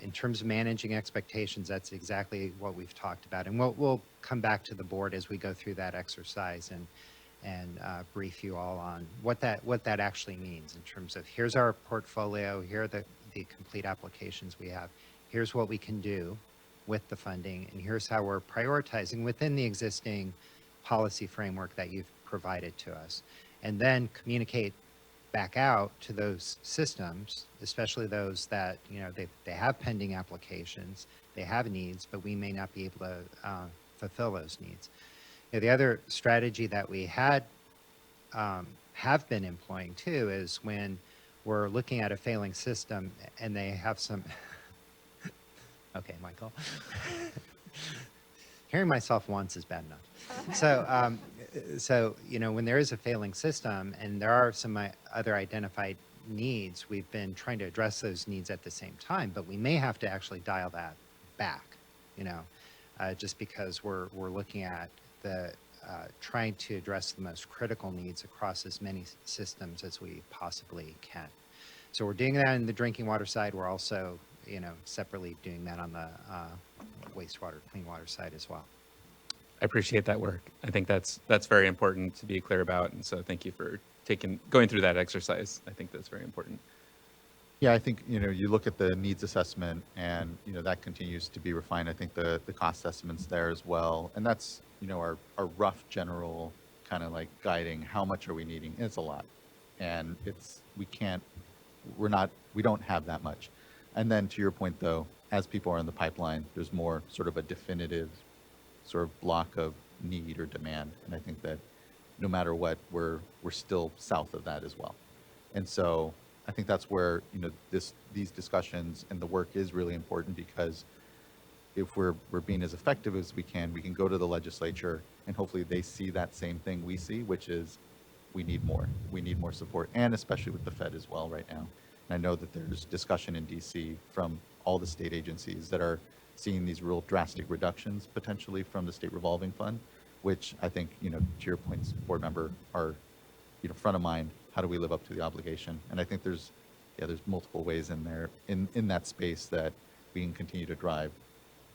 Speaker 8: in terms of managing expectations, that's exactly what we've talked about. And we'll come back to the board as we go through that exercise and brief you all on what that actually means in terms of, here's our portfolio, here are the complete applications we have, here's what we can do with the funding, and here's how we're prioritizing within the existing policy framework that you've provided to us. And then communicate back out to those systems, especially those that, they have pending applications, they have needs, but we may not be able to fulfill those needs. The other strategy that we have been employing too is when we're looking at a failing system and they have some, okay, Michael, hearing myself once is bad enough. So, when there is a failing system and there are some other identified needs, we've been trying to address those needs at the same time, but we may have to actually dial that back, you know, just because we're looking at the trying to address the most critical needs across as many systems as we possibly can. So we're doing that in the drinking water side. We're also, you know, separately doing that on the wastewater, clean water side as well.
Speaker 4: I appreciate that work. I think that's very important to be clear about. And so thank you for going through that exercise. I think that's very important.
Speaker 6: Yeah, I think, you know, you look at the needs assessment and, you know, that continues to be refined. I think the cost estimates there as well. And that's, you know, our rough general kind of like guiding how much are we needing. And it's a lot. And we don't have that much. And then to your point though, as people are in the pipeline, there's more sort of a definitive sort of block of need or demand. And I think that no matter what, we're still south of that as well. And so I think that's where, you know, these discussions and the work is really important, because if we're being as effective as we can go to the legislature and hopefully they see that same thing we see, which is we need more support, and especially with the Fed as well right now. And I know that there's discussion in DC from all the state agencies that are seeing these real drastic reductions potentially from the state revolving fund, which I think, you know, to your points, board member, are, you know, front of mind. How do we live up to the obligation? And I think there's multiple ways in there, in that space, that we can continue to drive,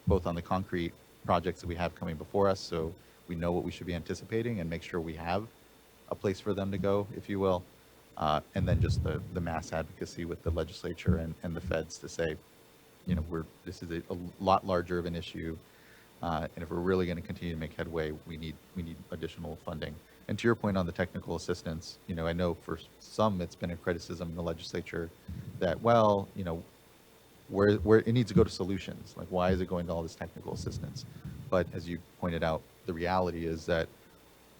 Speaker 6: both on the concrete projects that we have coming before us, so we know what we should be anticipating and make sure we have a place for them to go, if you will. And then just the mass advocacy with the legislature and the feds to say, you know, this is a lot larger of an issue. And if we're really going to continue to make headway, we need additional funding. And to your point on the technical assistance, you know, I know for some it's been a criticism in the legislature that, well, you know, where it needs to go to solutions. Like, why is it going to all this technical assistance? But as you pointed out, the reality is that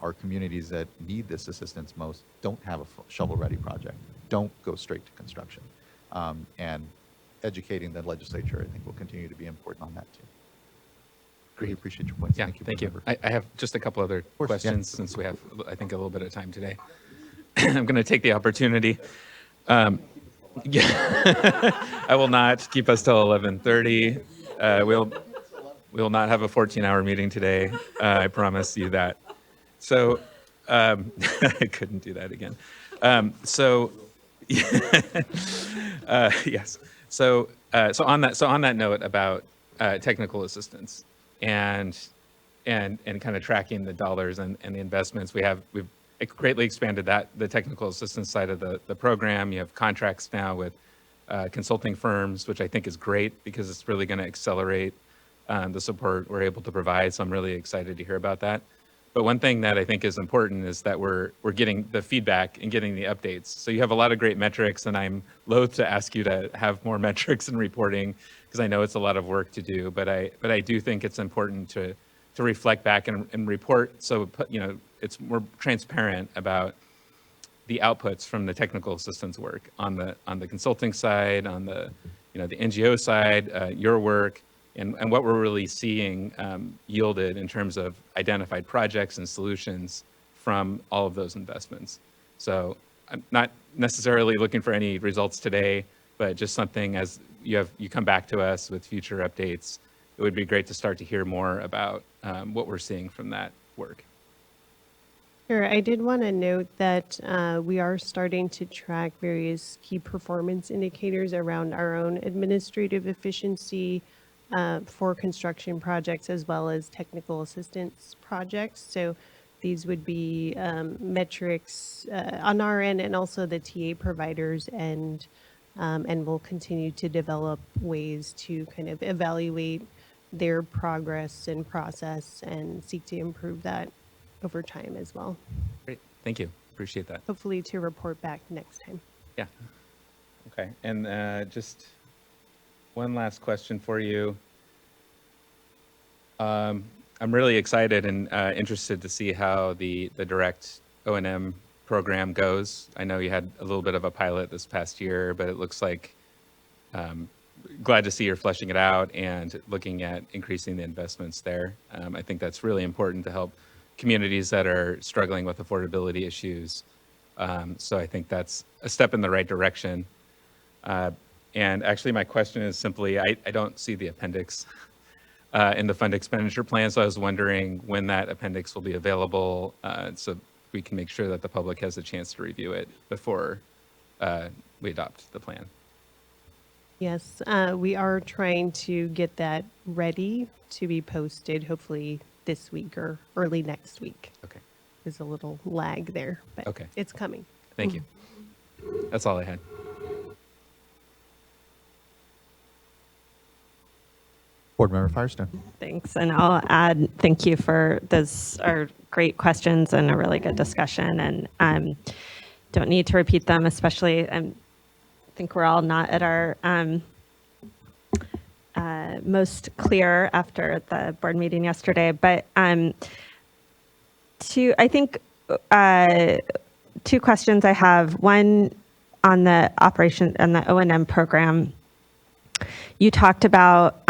Speaker 6: our communities that need this assistance most don't have a shovel-ready project, don't go straight to construction. And educating the legislature, I think, will continue to be important on that too. Really appreciate your points.
Speaker 4: Yeah, thank you. I have just a couple other
Speaker 6: course,
Speaker 4: questions,
Speaker 6: yeah.
Speaker 4: since we have, I think, a little bit of time today. I'm going to take the opportunity. Yeah, I will not keep us till 11:30. We'll not have a 14-hour meeting today. I promise you that. So I couldn't do that again. Yes. So on that note about technical assistance and kind of tracking the dollars and the investments, we've greatly expanded the technical assistance side of the program. You have contracts now with consulting firms, which I think is great, because it's really going to accelerate the support we're able to provide. So I'm really excited to hear about that. But one thing that I think is important is that we're getting the feedback and getting the updates. So you have a lot of great metrics, and I'm loath to ask you to have more metrics and reporting, because I know it's a lot of work to do. But I do think it's important to reflect back and report, so you know it's more transparent about the outputs from the technical assistance work on the consulting side, on the the NGO side, your work. And what we're really seeing yielded in terms of identified projects and solutions from all of those investments. So I'm not necessarily looking for any results today, but just something as you come back to us with future updates, it would be great to start to hear more about what we're seeing from that work.
Speaker 7: Sure. I did want to note that we are starting to track various key performance indicators around our own administrative efficiency for construction projects, as well as technical assistance projects. So these would be metrics on our end, and also the TA providers end, and we'll continue to develop ways to kind of evaluate their progress and process and seek to improve that over time as well.
Speaker 4: Great, thank you, appreciate that.
Speaker 7: Hopefully to report back next time.
Speaker 4: Yeah, okay, and just one last question for you. I'm really excited and interested to see how the direct O&M program goes. I know you had a little bit of a pilot this past year, but it looks like, glad to see you're fleshing it out and looking at increasing the investments there. I think that's really important to help communities that are struggling with affordability issues So I think that's a step in the right direction. And actually, my question is simply, I don't see the appendix in the fund expenditure plan, so I was wondering when that appendix will be available, so we can make sure that the public has a chance to review it before we adopt the plan.
Speaker 7: Yes, we are trying to get that ready to be posted hopefully this week or early next week.
Speaker 4: Okay,
Speaker 7: There's a little lag there, but
Speaker 4: Okay.
Speaker 7: it's coming.
Speaker 4: thank you. That's all I had.
Speaker 6: Board Member Firestone.
Speaker 9: Thanks, and I'll add thank you for those are great questions and a really good discussion, and don't need to repeat them, especially I think we're all not at our most clear after the board meeting yesterday, but I think two questions I have. One on the operation and the O&M program. You talked about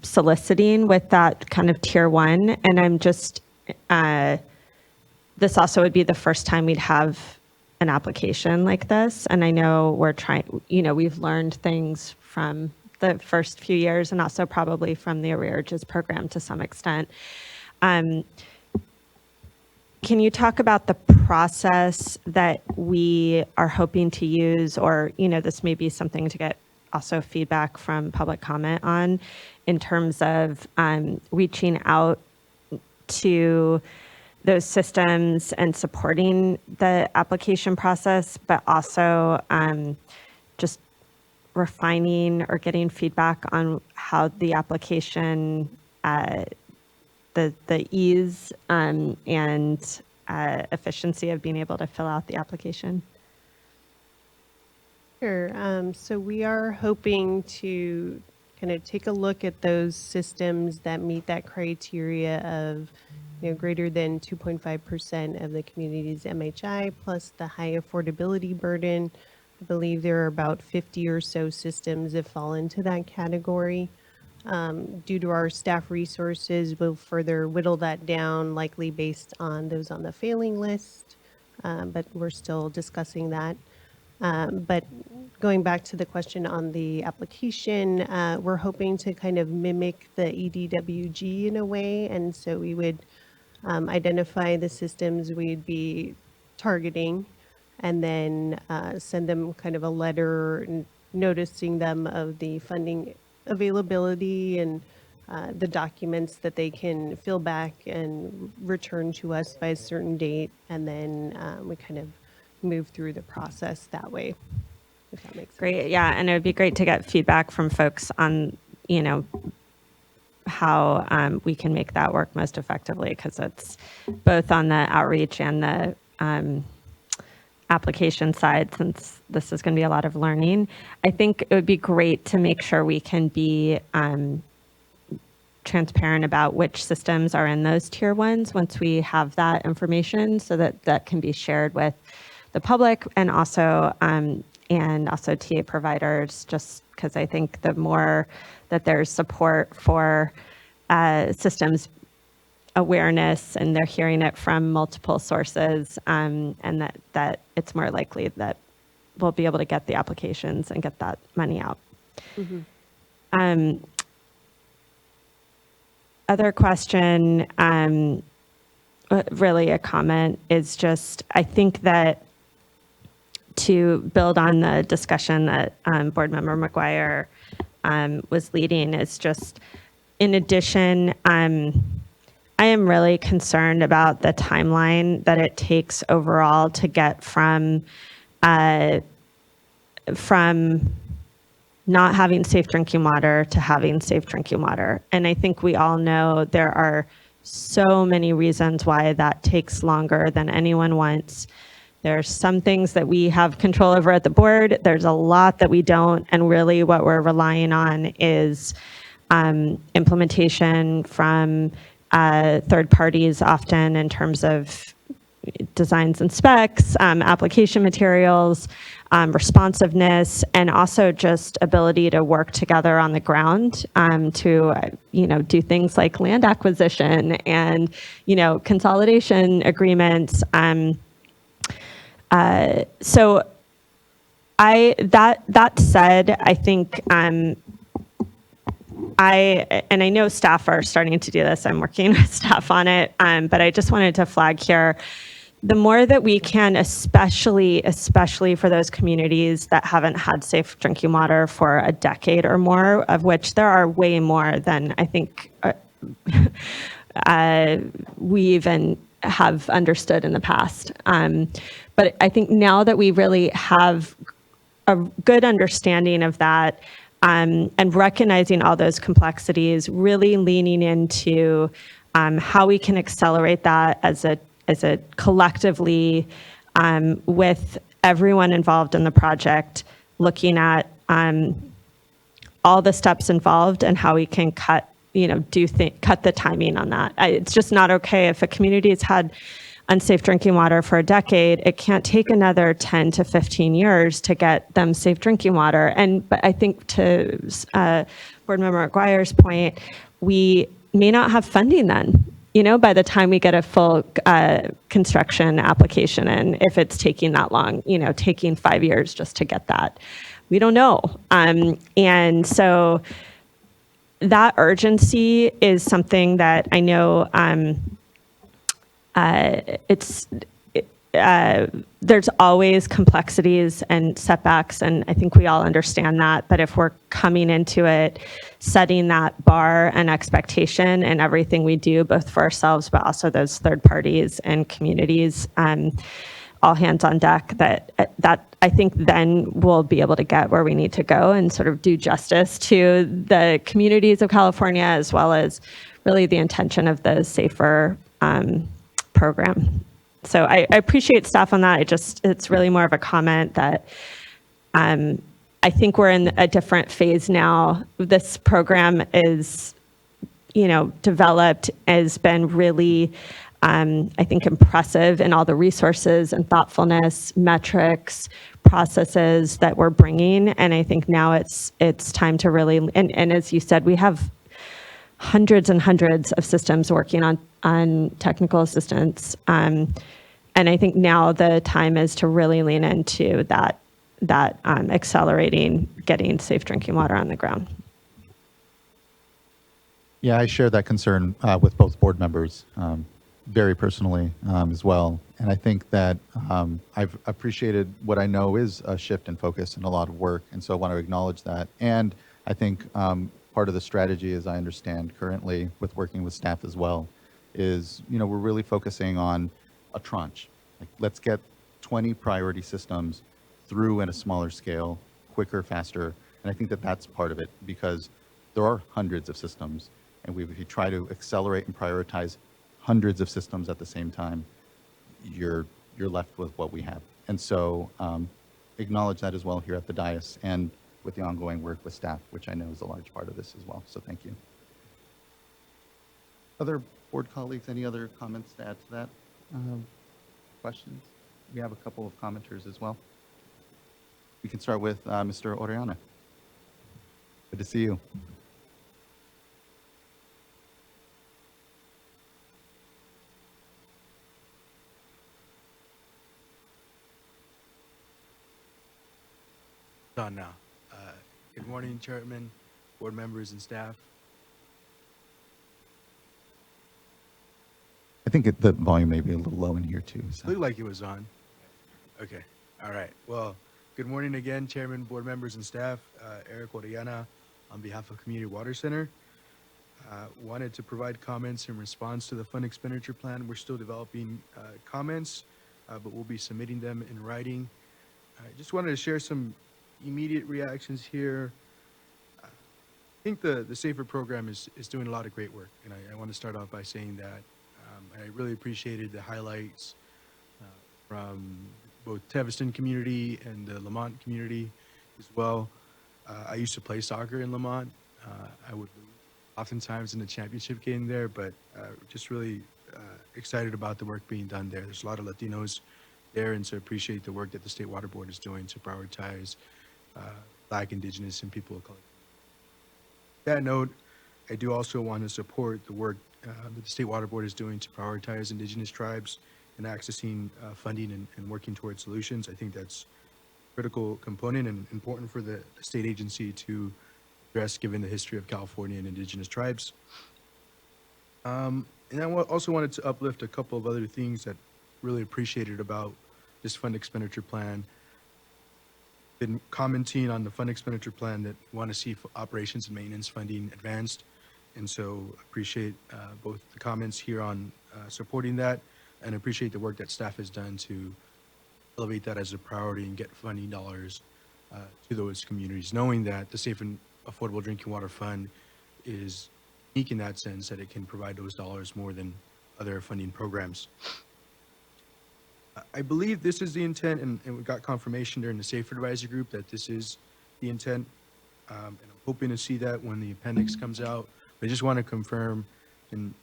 Speaker 9: soliciting with that kind of tier one, and I'm just, this also would be the first time we'd have an application like this. And I know we're trying, we've learned things from the first few years and also probably from the arrearages program to some extent. Can you talk about the process that we are hoping to use, or, this may be something to get also feedback from public comment on, in terms of reaching out to those systems and supporting the application process, but also just refining or getting feedback on how the application, the ease and efficiency of being able to fill out the application?
Speaker 7: Sure. So we are hoping to kind of take a look at those systems that meet that criteria of, greater than 2.5% of the community's MHI plus the high affordability burden. I believe there are about 50 or so systems that fall into that category. Due to our staff resources, we'll further whittle that down, likely based on those on the failing list, but we're still discussing that. But going back to the question on the application, we're hoping to kind of mimic the EDWG in a way. And so we would identify the systems we'd be targeting and then send them kind of a letter noticing them of the funding availability and the documents that they can fill back and return to us by a certain date. And then we kind of move through the process that way, if that makes sense.
Speaker 9: Great, yeah, and it would be great to get feedback from folks on, how we can make that work most effectively, because it's both on the outreach and the application side, since this is going to be a lot of learning. I think it would be great to make sure we can be transparent about which systems are in those tier ones once we have that information, so that that can be shared with the public and also TA providers, just because I think the more that there's support for systems awareness and they're hearing it from multiple sources, and that it's more likely that we'll be able to get the applications and get that money out.
Speaker 7: Mm-hmm.
Speaker 9: Other question, really a comment, is just, I think that to build on the discussion that Board Member McGuire was leading, is just, in addition, I am really concerned about the timeline that it takes overall to get from not having safe drinking water to having safe drinking water. And I think we all know there are so many reasons why that takes longer than anyone wants. There's some things that we have control over at the board. There's a lot that we don't. And really what we're relying on is implementation from third parties, often in terms of designs and specs, application materials, responsiveness, and also just ability to work together on the ground to do things like land acquisition and consolidation agreements. So that said, I think I know staff are starting to do this. I'm working with staff on it, but I just wanted to flag here, the more that we can, especially for those communities that haven't had safe drinking water for a decade or more, of which there are way more than I think we even have understood in the past. But I think now that we really have a good understanding of that, and recognizing all those complexities, really leaning into how we can accelerate that as a collectively with everyone involved in the project, looking at all the steps involved and how we can cut the timing on that. It's just not okay if a community has had unsafe drinking water for a decade. It can't take another 10 to 15 years to get them safe drinking water. But I think to Board Member McGuire's point, we may not have funding then, by the time we get a full construction application in, if it's taking that long, taking 5 years just to get that. We don't know. And so that urgency is something that I know there's always complexities and setbacks, and I think we all understand that. But if we're coming into it, setting that bar and expectation in everything we do, both for ourselves, but also those third parties and communities, all hands on deck, that I think then we'll be able to get where we need to go and sort of do justice to the communities of California, as well as really the intention of the SAFER program. So I appreciate staff on that. It's really more of a comment that I think we're in a different phase now. This program is, developed, has been really, I think, impressive in all the resources and thoughtfulness, metrics, processes that we're bringing. And I think now it's time to really, and as you said, we have hundreds and hundreds of systems working on technical assistance. And I think now the time is to really lean into that accelerating getting safe drinking water on the ground.
Speaker 6: Yeah, I share that concern with both board members very personally as well. And I think that I've appreciated what I know is a shift in focus and a lot of work. And so I want to acknowledge that. And I think part of the strategy, as I understand currently with working with staff as well, is, we're really focusing on a tranche. Like, let's get 20 priority systems through at a smaller scale, quicker, faster. And I think that that's part of it, because there are hundreds of systems. And if you try to accelerate and prioritize hundreds of systems at the same time, you're left with what we have. And so acknowledge that as well here at the dais and with the ongoing work with staff, which I know is a large part of this as well. So thank you. Other board colleagues, any other comments to add to that? Questions? We have a couple of commenters as well. We can start with Mr. Orellana. Good to see you.
Speaker 10: On now. Good morning, Chairman, board members, and staff.
Speaker 6: I think the volume may be a little low in here too. So.
Speaker 10: Looked like it was on. Okay. All right. Well, good morning again, Chairman, board members, and staff. Eric Orellana on behalf of Community Water Center. Wanted to provide comments in response to the fund expenditure plan. We're still developing comments, but we'll be submitting them in writing. I just wanted to share some immediate reactions here. I think the SAFER program is doing a lot of great work, and I want to start off by saying that I really appreciated the highlights from both Teviston community and the Lamont community as well. I used to play soccer in Lamont. I would lose oftentimes in the championship game there, but just really excited about the work being done there. There's a lot of Latinos there, and so appreciate the work that the State Water Board is doing to prioritize Black, Indigenous, and people of color. On that note, I do also want to support the work that the State Water Board is doing to prioritize Indigenous tribes and accessing funding and working towards solutions. I think that's a critical component and important for the state agency to address given the history of California and indigenous tribes. And I also wanted to uplift a couple of other things that really appreciated about this fund expenditure plan. Been commenting on the fund expenditure plan that want to see operations and maintenance funding advanced. And so appreciate both the comments here on supporting that, and appreciate the work that staff has done to elevate that as a priority and get funding dollars to those communities, knowing that the Safe and Affordable Drinking Water Fund is unique in that sense that it can provide those dollars more than other funding programs. I believe this is the intent, and we got confirmation during the Safer Advisory Group that this is the intent. And I'm hoping to see that when the appendix comes out. I just want to confirm and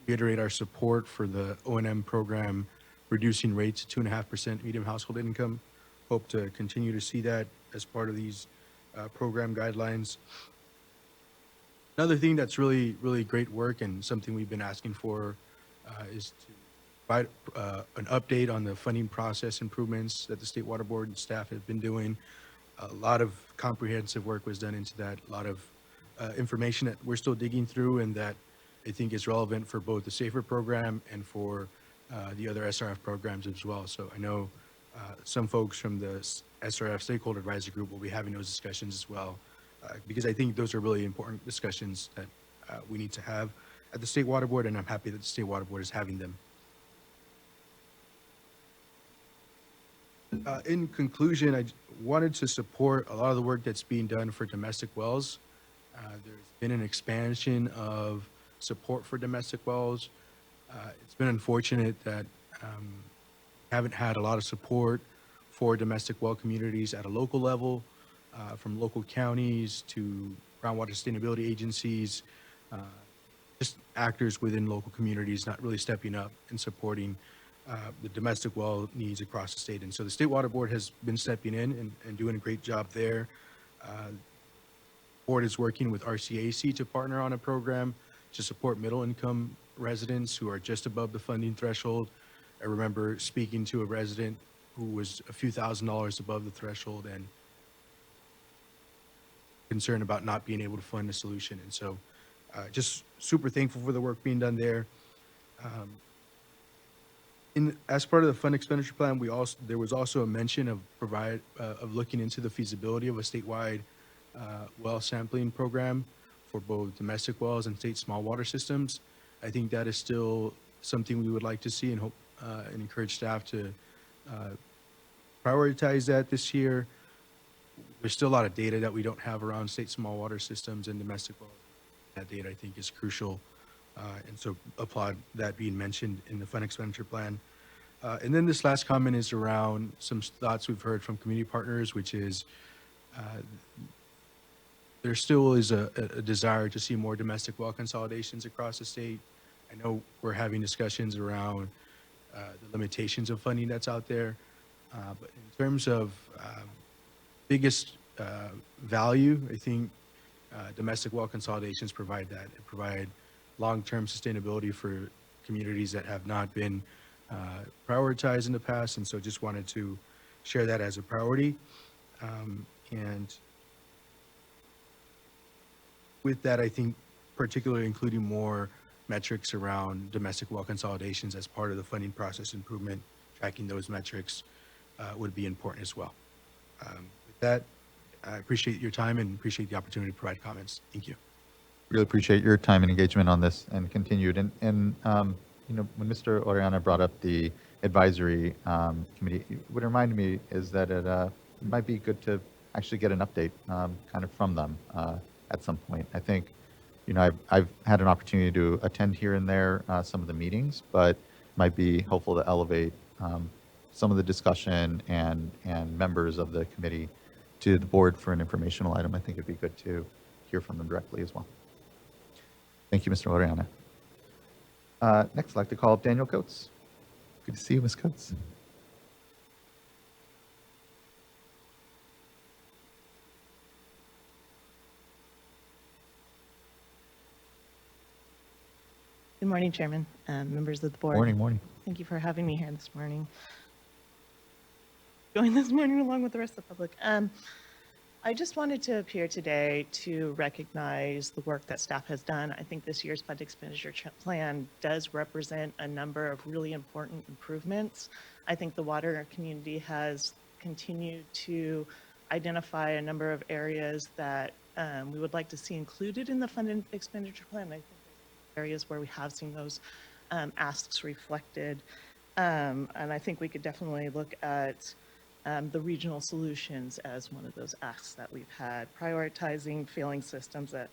Speaker 10: reiterate our support for the O&M program, reducing rates to 2.5% median household income. Hope to continue to see that as part of these program guidelines. Another thing that's really, really great work and something we've been asking for is to provide an update on the funding process improvements that the State Water Board and staff have been doing. A lot of comprehensive work was done into that, a lot of information that we're still digging through and that I think is relevant for both the SAFER program and for the other SRF programs as well. So I know some folks from the SRF Stakeholder Advisory Group will be having those discussions as well, because I think those are really important discussions that we need to have at the State Water Board, and I'm happy that the State Water Board is having them. In conclusion, I wanted to support a lot of the work that's being done for domestic wells. There's been an expansion of support for domestic wells. It's been unfortunate that haven't had a lot of support for domestic well communities at a local level, from local counties to groundwater sustainability agencies, just actors within local communities not really stepping up and supporting the domestic well needs across the state. And so the State Water Board has been stepping in and doing a great job there. The board is working with RCAC to partner on a program to support middle income residents who are just above the funding threshold. I remember speaking to a resident who was a few $1,000s above the threshold and concerned about not being able to fund a solution. And so just super thankful for the work being done there. As part of the fund expenditure plan, there was also a mention of looking into the feasibility of a statewide well sampling program for both domestic wells and state small water systems. I think that is still something we would like to see and hope and encourage staff to prioritize that this year. There's still a lot of data that we don't have around state small water systems and domestic wells. That data I think is crucial. And so applaud that being mentioned in the fund expenditure plan. And then this last comment is around some thoughts we've heard from community partners, which is there still is a desire to see more domestic well consolidations across the state. I know we're having discussions around the limitations of funding that's out there. But in terms of biggest value, I think domestic well consolidations provide that. It provide long-term sustainability for communities that have not been prioritized in the past, and so just wanted to share that as a priority. And with that, I think particularly including more metrics around domestic well consolidations as part of the funding process improvement, tracking those metrics would be important as well. With that, I appreciate your time and appreciate the opportunity to provide comments. Thank you.
Speaker 6: Really appreciate your time and engagement on this and continued. And you know, when Mr. Oriana brought up the advisory committee, what reminded me is that it might be good to actually get an update kind of from them at some point. I think, you know, I've had an opportunity to attend here and there some of the meetings, but might be helpful to elevate some of the discussion and members of the committee to the board for an informational item. I think it'd be good to hear from them directly as well. Thank you, Mr. Oriana. Next, I'd like to call up Daniel Coates. Good to see you, Ms. Coates.
Speaker 11: Good morning, Chairman, members of the board.
Speaker 6: Morning, morning.
Speaker 11: Thank you for having me here this morning. Join this morning along with the rest of the public. I just wanted to appear today to recognize the work that staff has done. I think this year's fund expenditure plan does represent a number of really important improvements. I think the water community has continued to identify a number of areas that we would like to see included in the fund expenditure plan. I think areas where we have seen those asks reflected. And I think we could definitely look at the regional solutions as one of those asks that we've had, prioritizing failing systems that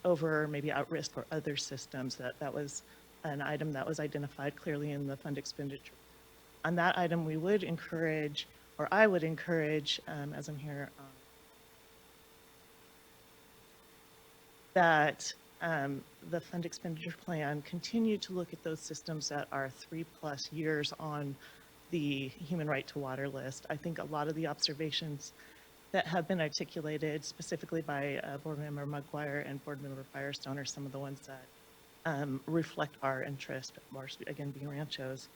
Speaker 11: over maybe at-risk or other systems. That was an item that was identified clearly in the fund expenditure. On that item, we would encourage, or I would encourage, as I'm here, that the fund expenditure plan continue to look at those systems that are 3+ years on the human right to water list. I think a lot of the observations that have been articulated specifically by Board Member Mugwire and Board Member Firestone are some of the ones that reflect our interest, more again being ranchos.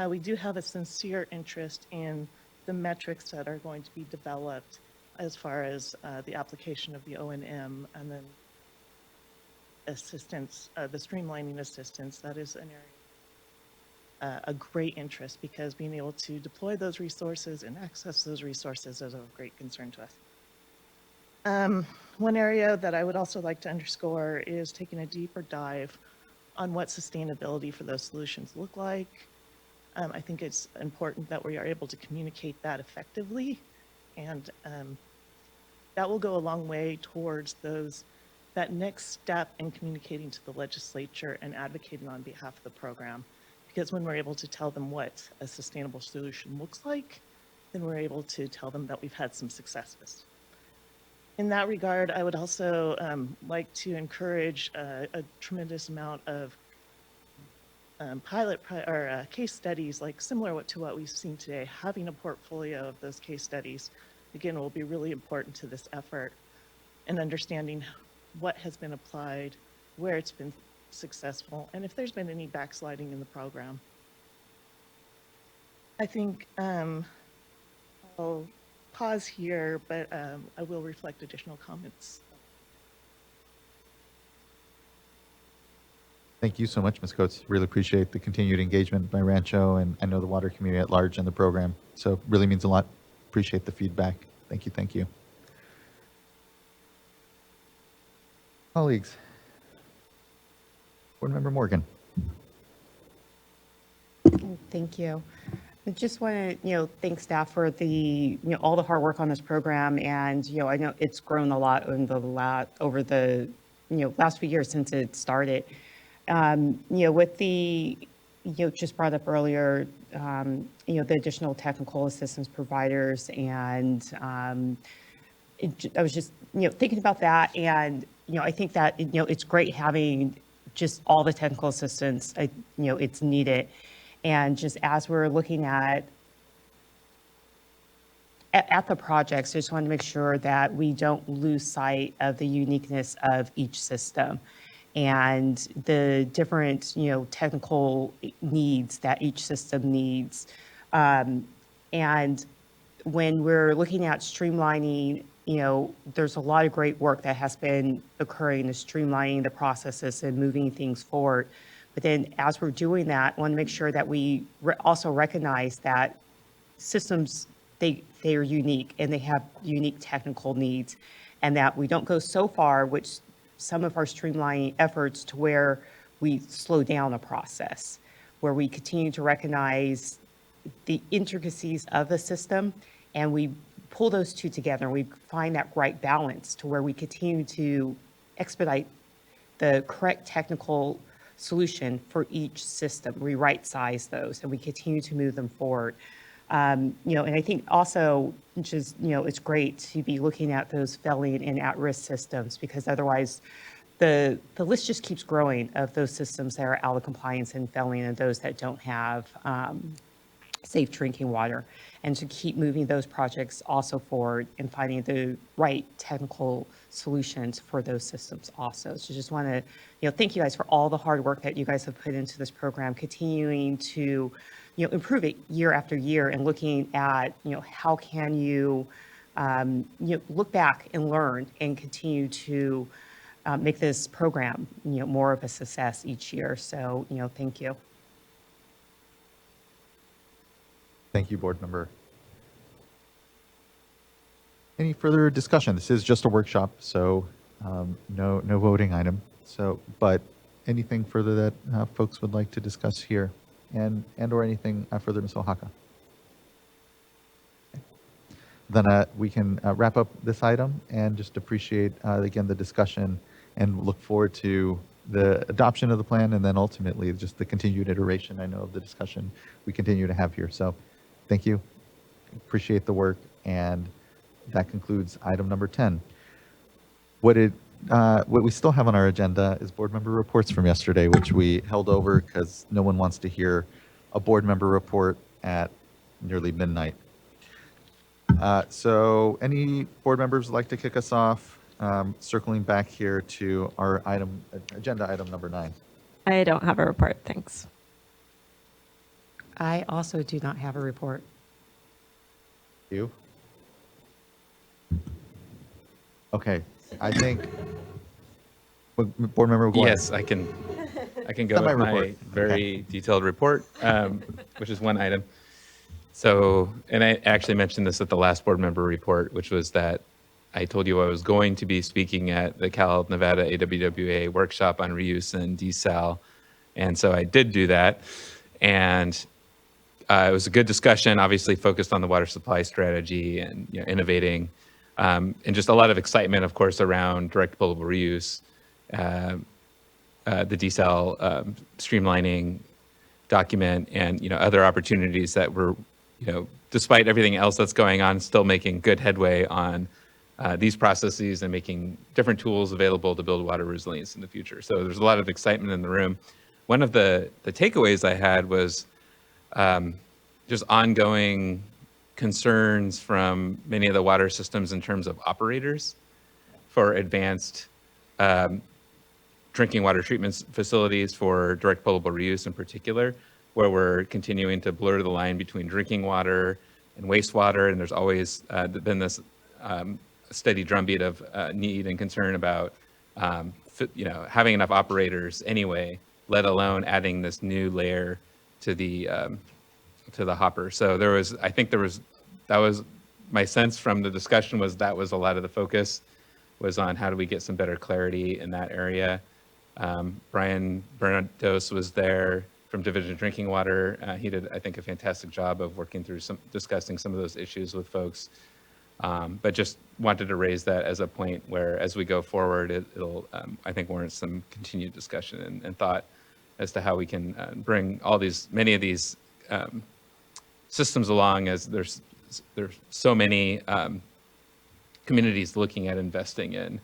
Speaker 11: We do have a sincere interest in the metrics that are going to be developed as far as the application of the O&M and then assistance, the streamlining assistance. That is an area, a great interest, because being able to deploy those resources and access those resources is of great concern to us. One area that I would also like to underscore is taking a deeper dive on what sustainability for those solutions look like. I think it's important that we are able to communicate that effectively, and that will go a long way towards that next step in communicating to the legislature and advocating on behalf of the program. Because when we're able to tell them what a sustainable solution looks like, then we're able to tell them that we've had some successes. In that regard, I would also like to encourage a tremendous amount of case studies, like similar to what we've seen today. Having a portfolio of those case studies, again, will be really important to this effort, and understanding what has been applied, where it's been successful, and if there's been any backsliding in the program. I think I'll pause here, but I will reflect additional comments.
Speaker 6: Thank you so much, Ms. Coates. Really appreciate the continued engagement by Rancho, and I know the water community at large in the program. So really means a lot. Appreciate the feedback. Thank you, thank you. Colleagues, Board Member Morgan.
Speaker 12: Thank you. I just want to, thank staff for the, all the hard work on this program, and I know it's grown a lot in over the, last few years since it started. With the, just brought up earlier, the additional technical assistance providers, and I was just, thinking about that, and I think that it's great having just all the technical assistance. It's needed, and just as we're looking at the projects, I just want to make sure that we don't lose sight of the uniqueness of each system and the different technical needs that each system needs. And when we're looking at streamlining, there's a lot of great work that has been occurring in streamlining the processes and moving things forward. But then as we're doing that, I want to make sure that we also recognize that systems, they are unique and they have unique technical needs, and that we don't go so far, which some of our streamlining efforts, to where we slow down a process, where we continue to recognize the intricacies of the system, and we pull those two together, and we find that right balance to where we continue to expedite the correct technical solution for each system. We right-size those, and we continue to move them forward. And I think also, which is, it's great to be looking at those failing and at-risk systems, because otherwise the list just keeps growing of those systems that are out of compliance and failing, and those that don't have safe drinking water, and to keep moving those projects also forward and finding the right technical solutions for those systems also. So just want to, thank you guys for all the hard work that you guys have put into this program, continuing to, improve it year after year and looking at, how can you, look back and learn and continue to make this program, more of a success each year. So, thank you.
Speaker 6: Thank you, board member. Any further discussion? This is just a workshop, so no voting item. So, but anything further that folks would like to discuss here, and or anything further, Ms. Oaxaca? Okay. Then we can wrap up this item and just appreciate again the discussion and look forward to the adoption of the plan and then ultimately just the continued iteration, I know, of the discussion we continue to have here. So thank you. Appreciate the work. And that concludes item number 10. What we still have on our agenda is board member reports from yesterday, which we held over because no one wants to hear a board member report at nearly midnight. So any board members would like to kick us off? Circling back here to our agenda item number 9.
Speaker 9: I don't have a report, thanks.
Speaker 12: I also do not have a report.
Speaker 6: You? Okay, I think, board member Gordon.
Speaker 4: Yes, I can go
Speaker 6: Not my
Speaker 4: with my
Speaker 6: report.
Speaker 4: very
Speaker 6: Okay.
Speaker 4: detailed report, which is one item. So, and I actually mentioned this at the last board member report, which was that I told you I was going to be speaking at the Cal Nevada AWWA workshop on reuse and desal. And so I did do that. And it was a good discussion, obviously focused on the water supply strategy and innovating, and just a lot of excitement, of course, around direct potable reuse, the desal streamlining document, and other opportunities that were, despite everything else that's going on, still making good headway on these processes and making different tools available to build water resilience in the future. So there's a lot of excitement in the room. One of the takeaways I had was just ongoing concerns from many of the water systems in terms of operators for advanced drinking water treatment facilities for direct potable reuse in particular, where we're continuing to blur the line between drinking water and wastewater. And there's always been this steady drumbeat of need and concern about having enough operators anyway, let alone adding this new layer to the hopper. So that was my sense from the discussion, was that was a lot of the focus was on how do we get some better clarity in that area. Brian Bernados was there from Division of Drinking Water. He did, I think, a fantastic job of working through discussing some of those issues with folks. But just wanted to raise that as a point where, as we go forward, it'll, I think, warrant some continued discussion and thought as to how we can bring many of these systems along, as there's so many communities looking at investing in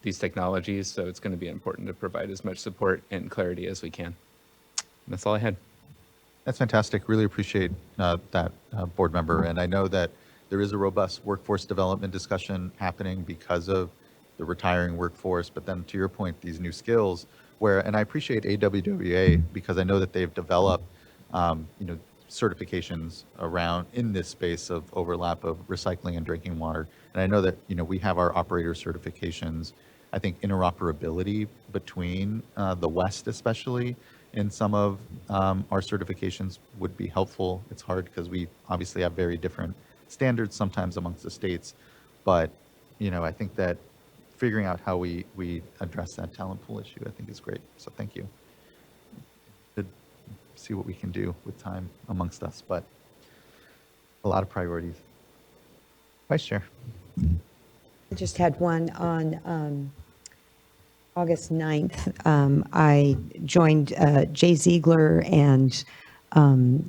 Speaker 4: these technologies. So it's going to be important to provide as much support and clarity as we can. And that's all I had.
Speaker 6: That's fantastic. Really appreciate that, board member. And I know that there is a robust workforce development discussion happening because of the retiring workforce. But then to your point, these new skills and I appreciate AWWA because I know that they've developed, certifications around in this space of overlap of recycling and drinking water. And I know that, we have our operator certifications. I think interoperability between the West, especially in some of our certifications, would be helpful. It's hard because we obviously have very different standards sometimes amongst the states, but I think that figuring out how we address that talent pool issue, I think is great. So thank you. To see what we can do with time amongst us, but a lot of priorities. Vice Chair.
Speaker 13: I just had one on August 9th. I joined Jay Ziegler and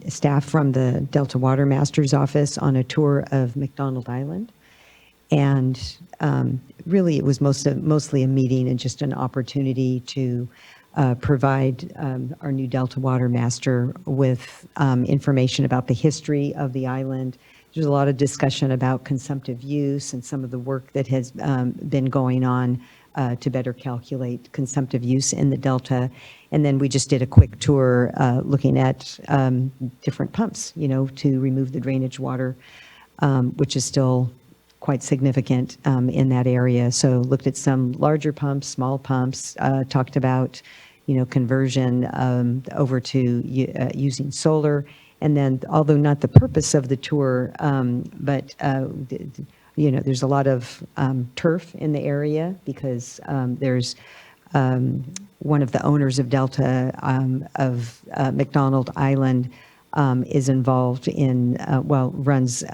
Speaker 13: staff from the Delta Water Master's Office on a tour of McDonald Island. And really, it was mostly a meeting and just an opportunity to provide our new Delta Water Master with information about the history of the island. There's a lot of discussion about consumptive use and some of the work that has been going on to better calculate consumptive use in the Delta. And then we just did a quick tour looking at different pumps, to remove the drainage water, which is still quite significant in that area. So looked at some larger pumps, small pumps, talked about, conversion over to using solar. And then, although not the purpose of the tour, but there's a lot of turf in the area because there's one of the owners of Delta of McDonald Island is involved in, runs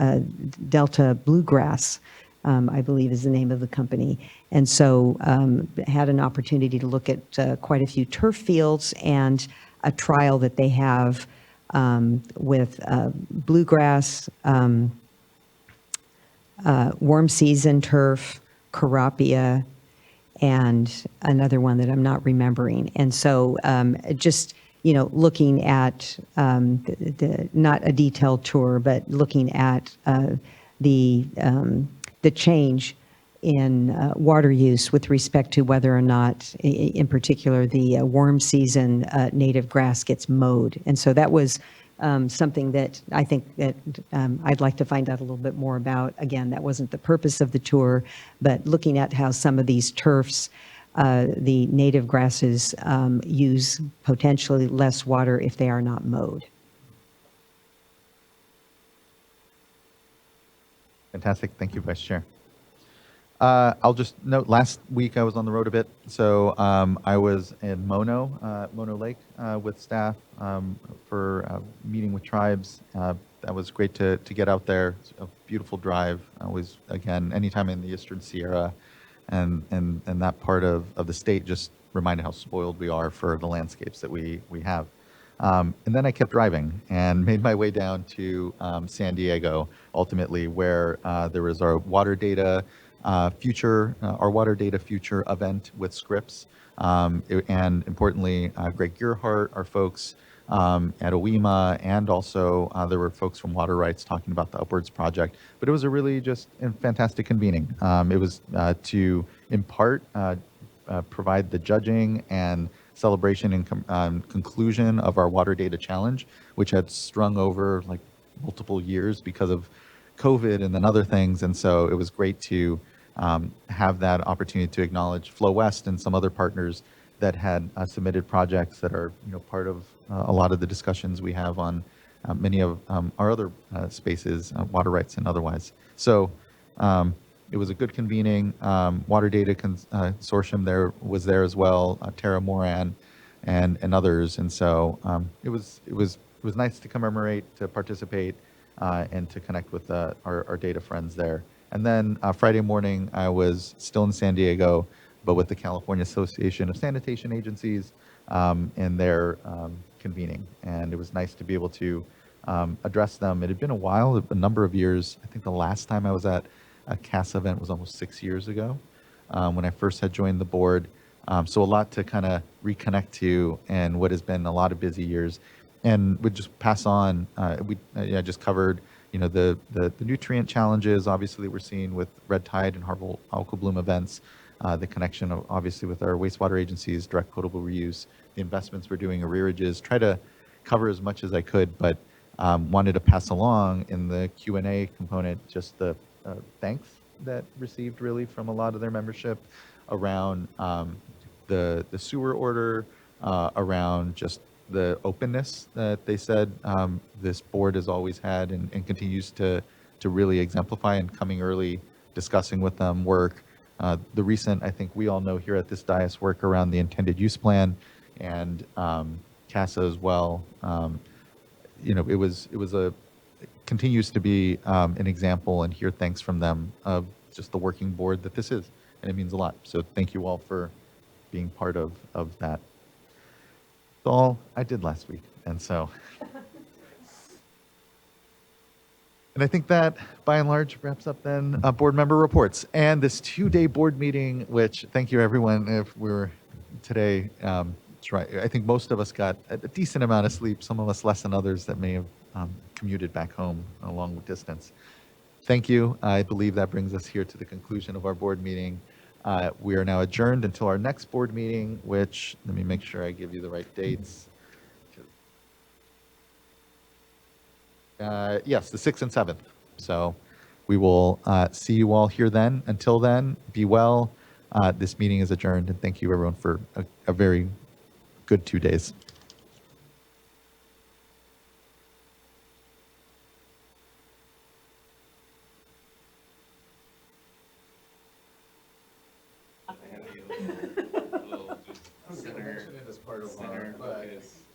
Speaker 13: Delta Bluegrass, I believe is the name of the company. And so had an opportunity to look at quite a few turf fields and a trial that they have with bluegrass, warm season turf, carapia, and another one that I'm not remembering. And so just, looking at not a detailed tour, but looking at the change in water use with respect to whether or not, in particular, the warm season native grass gets mowed. And so that was something that I think that I'd like to find out a little bit more about. Again, that wasn't the purpose of the tour, but looking at how some of these turfs, the native grasses, use potentially less water if they are not mowed.
Speaker 6: Fantastic. Thank you, Vice Chair. I'll just note, last week I was on the road a bit. So I was in Mono Lake with staff for a meeting with tribes. That was great to get out there. It's a beautiful drive. Always, again, anytime in the Eastern Sierra and that part of the state, just reminded how spoiled we are for the landscapes that we have. And then I kept driving and made my way down to San Diego, ultimately, where there was our water data our water data future event with Scripps, and importantly, Greg Gearhart, our folks at OEMA, and also there were folks from Water Rights talking about the Upwards project. But it was a really just fantastic convening. It was to, in part, provide the judging and celebration and conclusion of our water data challenge, which had strung over like multiple years because of COVID and then other things. And so it was great to have that opportunity to acknowledge Flow West and some other partners that had submitted projects that are part of a lot of the discussions we have on many of our other spaces, water rights and otherwise. So it was a good convening. Water Data Consortium was there as well, Tara Moran and others. And so it was nice to commemorate, to participate, and to connect with our data friends there. And then Friday morning, I was still in San Diego, but with the California Association of Sanitation Agencies in their convening. And it was nice to be able to address them. It had been a while, a number of years. I think the last time I was at a CASA event was almost 6 years ago when I first had joined the board. So a lot to kind of reconnect to and what has been a lot of busy years. And would just pass on, I just covered the nutrient challenges, obviously, we're seeing with red tide and harmful algal bloom events, the connection, obviously, with our wastewater agencies, direct potable reuse, the investments we're doing, arrearages, try to cover as much as I could, but wanted to pass along in the Q&A component just the thanks that received really from a lot of their membership around the sewer order, around just the openness that they said this board has always had and continues to really exemplify, and coming early, discussing with them work. The recent, I think we all know here at this dais, work around the intended use plan and CASA as well. It continues to be an example, and hear thanks from them of just the working board that this is, and it means a lot. So thank you all for being part of that. That's all I did last week, and so. And I think that, by and large, wraps up then board member reports and this 2-day board meeting, which, thank you everyone, if we're today, That's right. I think most of us got a decent amount of sleep, some of us less than others that may have commuted back home a long distance. Thank you. I believe that brings us here to the conclusion of our board meeting. We are now adjourned until our next board meeting, which, let me make sure I give you the right dates. Yes, the 6th and 7th. So we will see you all here then. Until then, be well. This meeting is adjourned, and thank you everyone for a very good 2 days.
Speaker 4: Center, as part of our focus.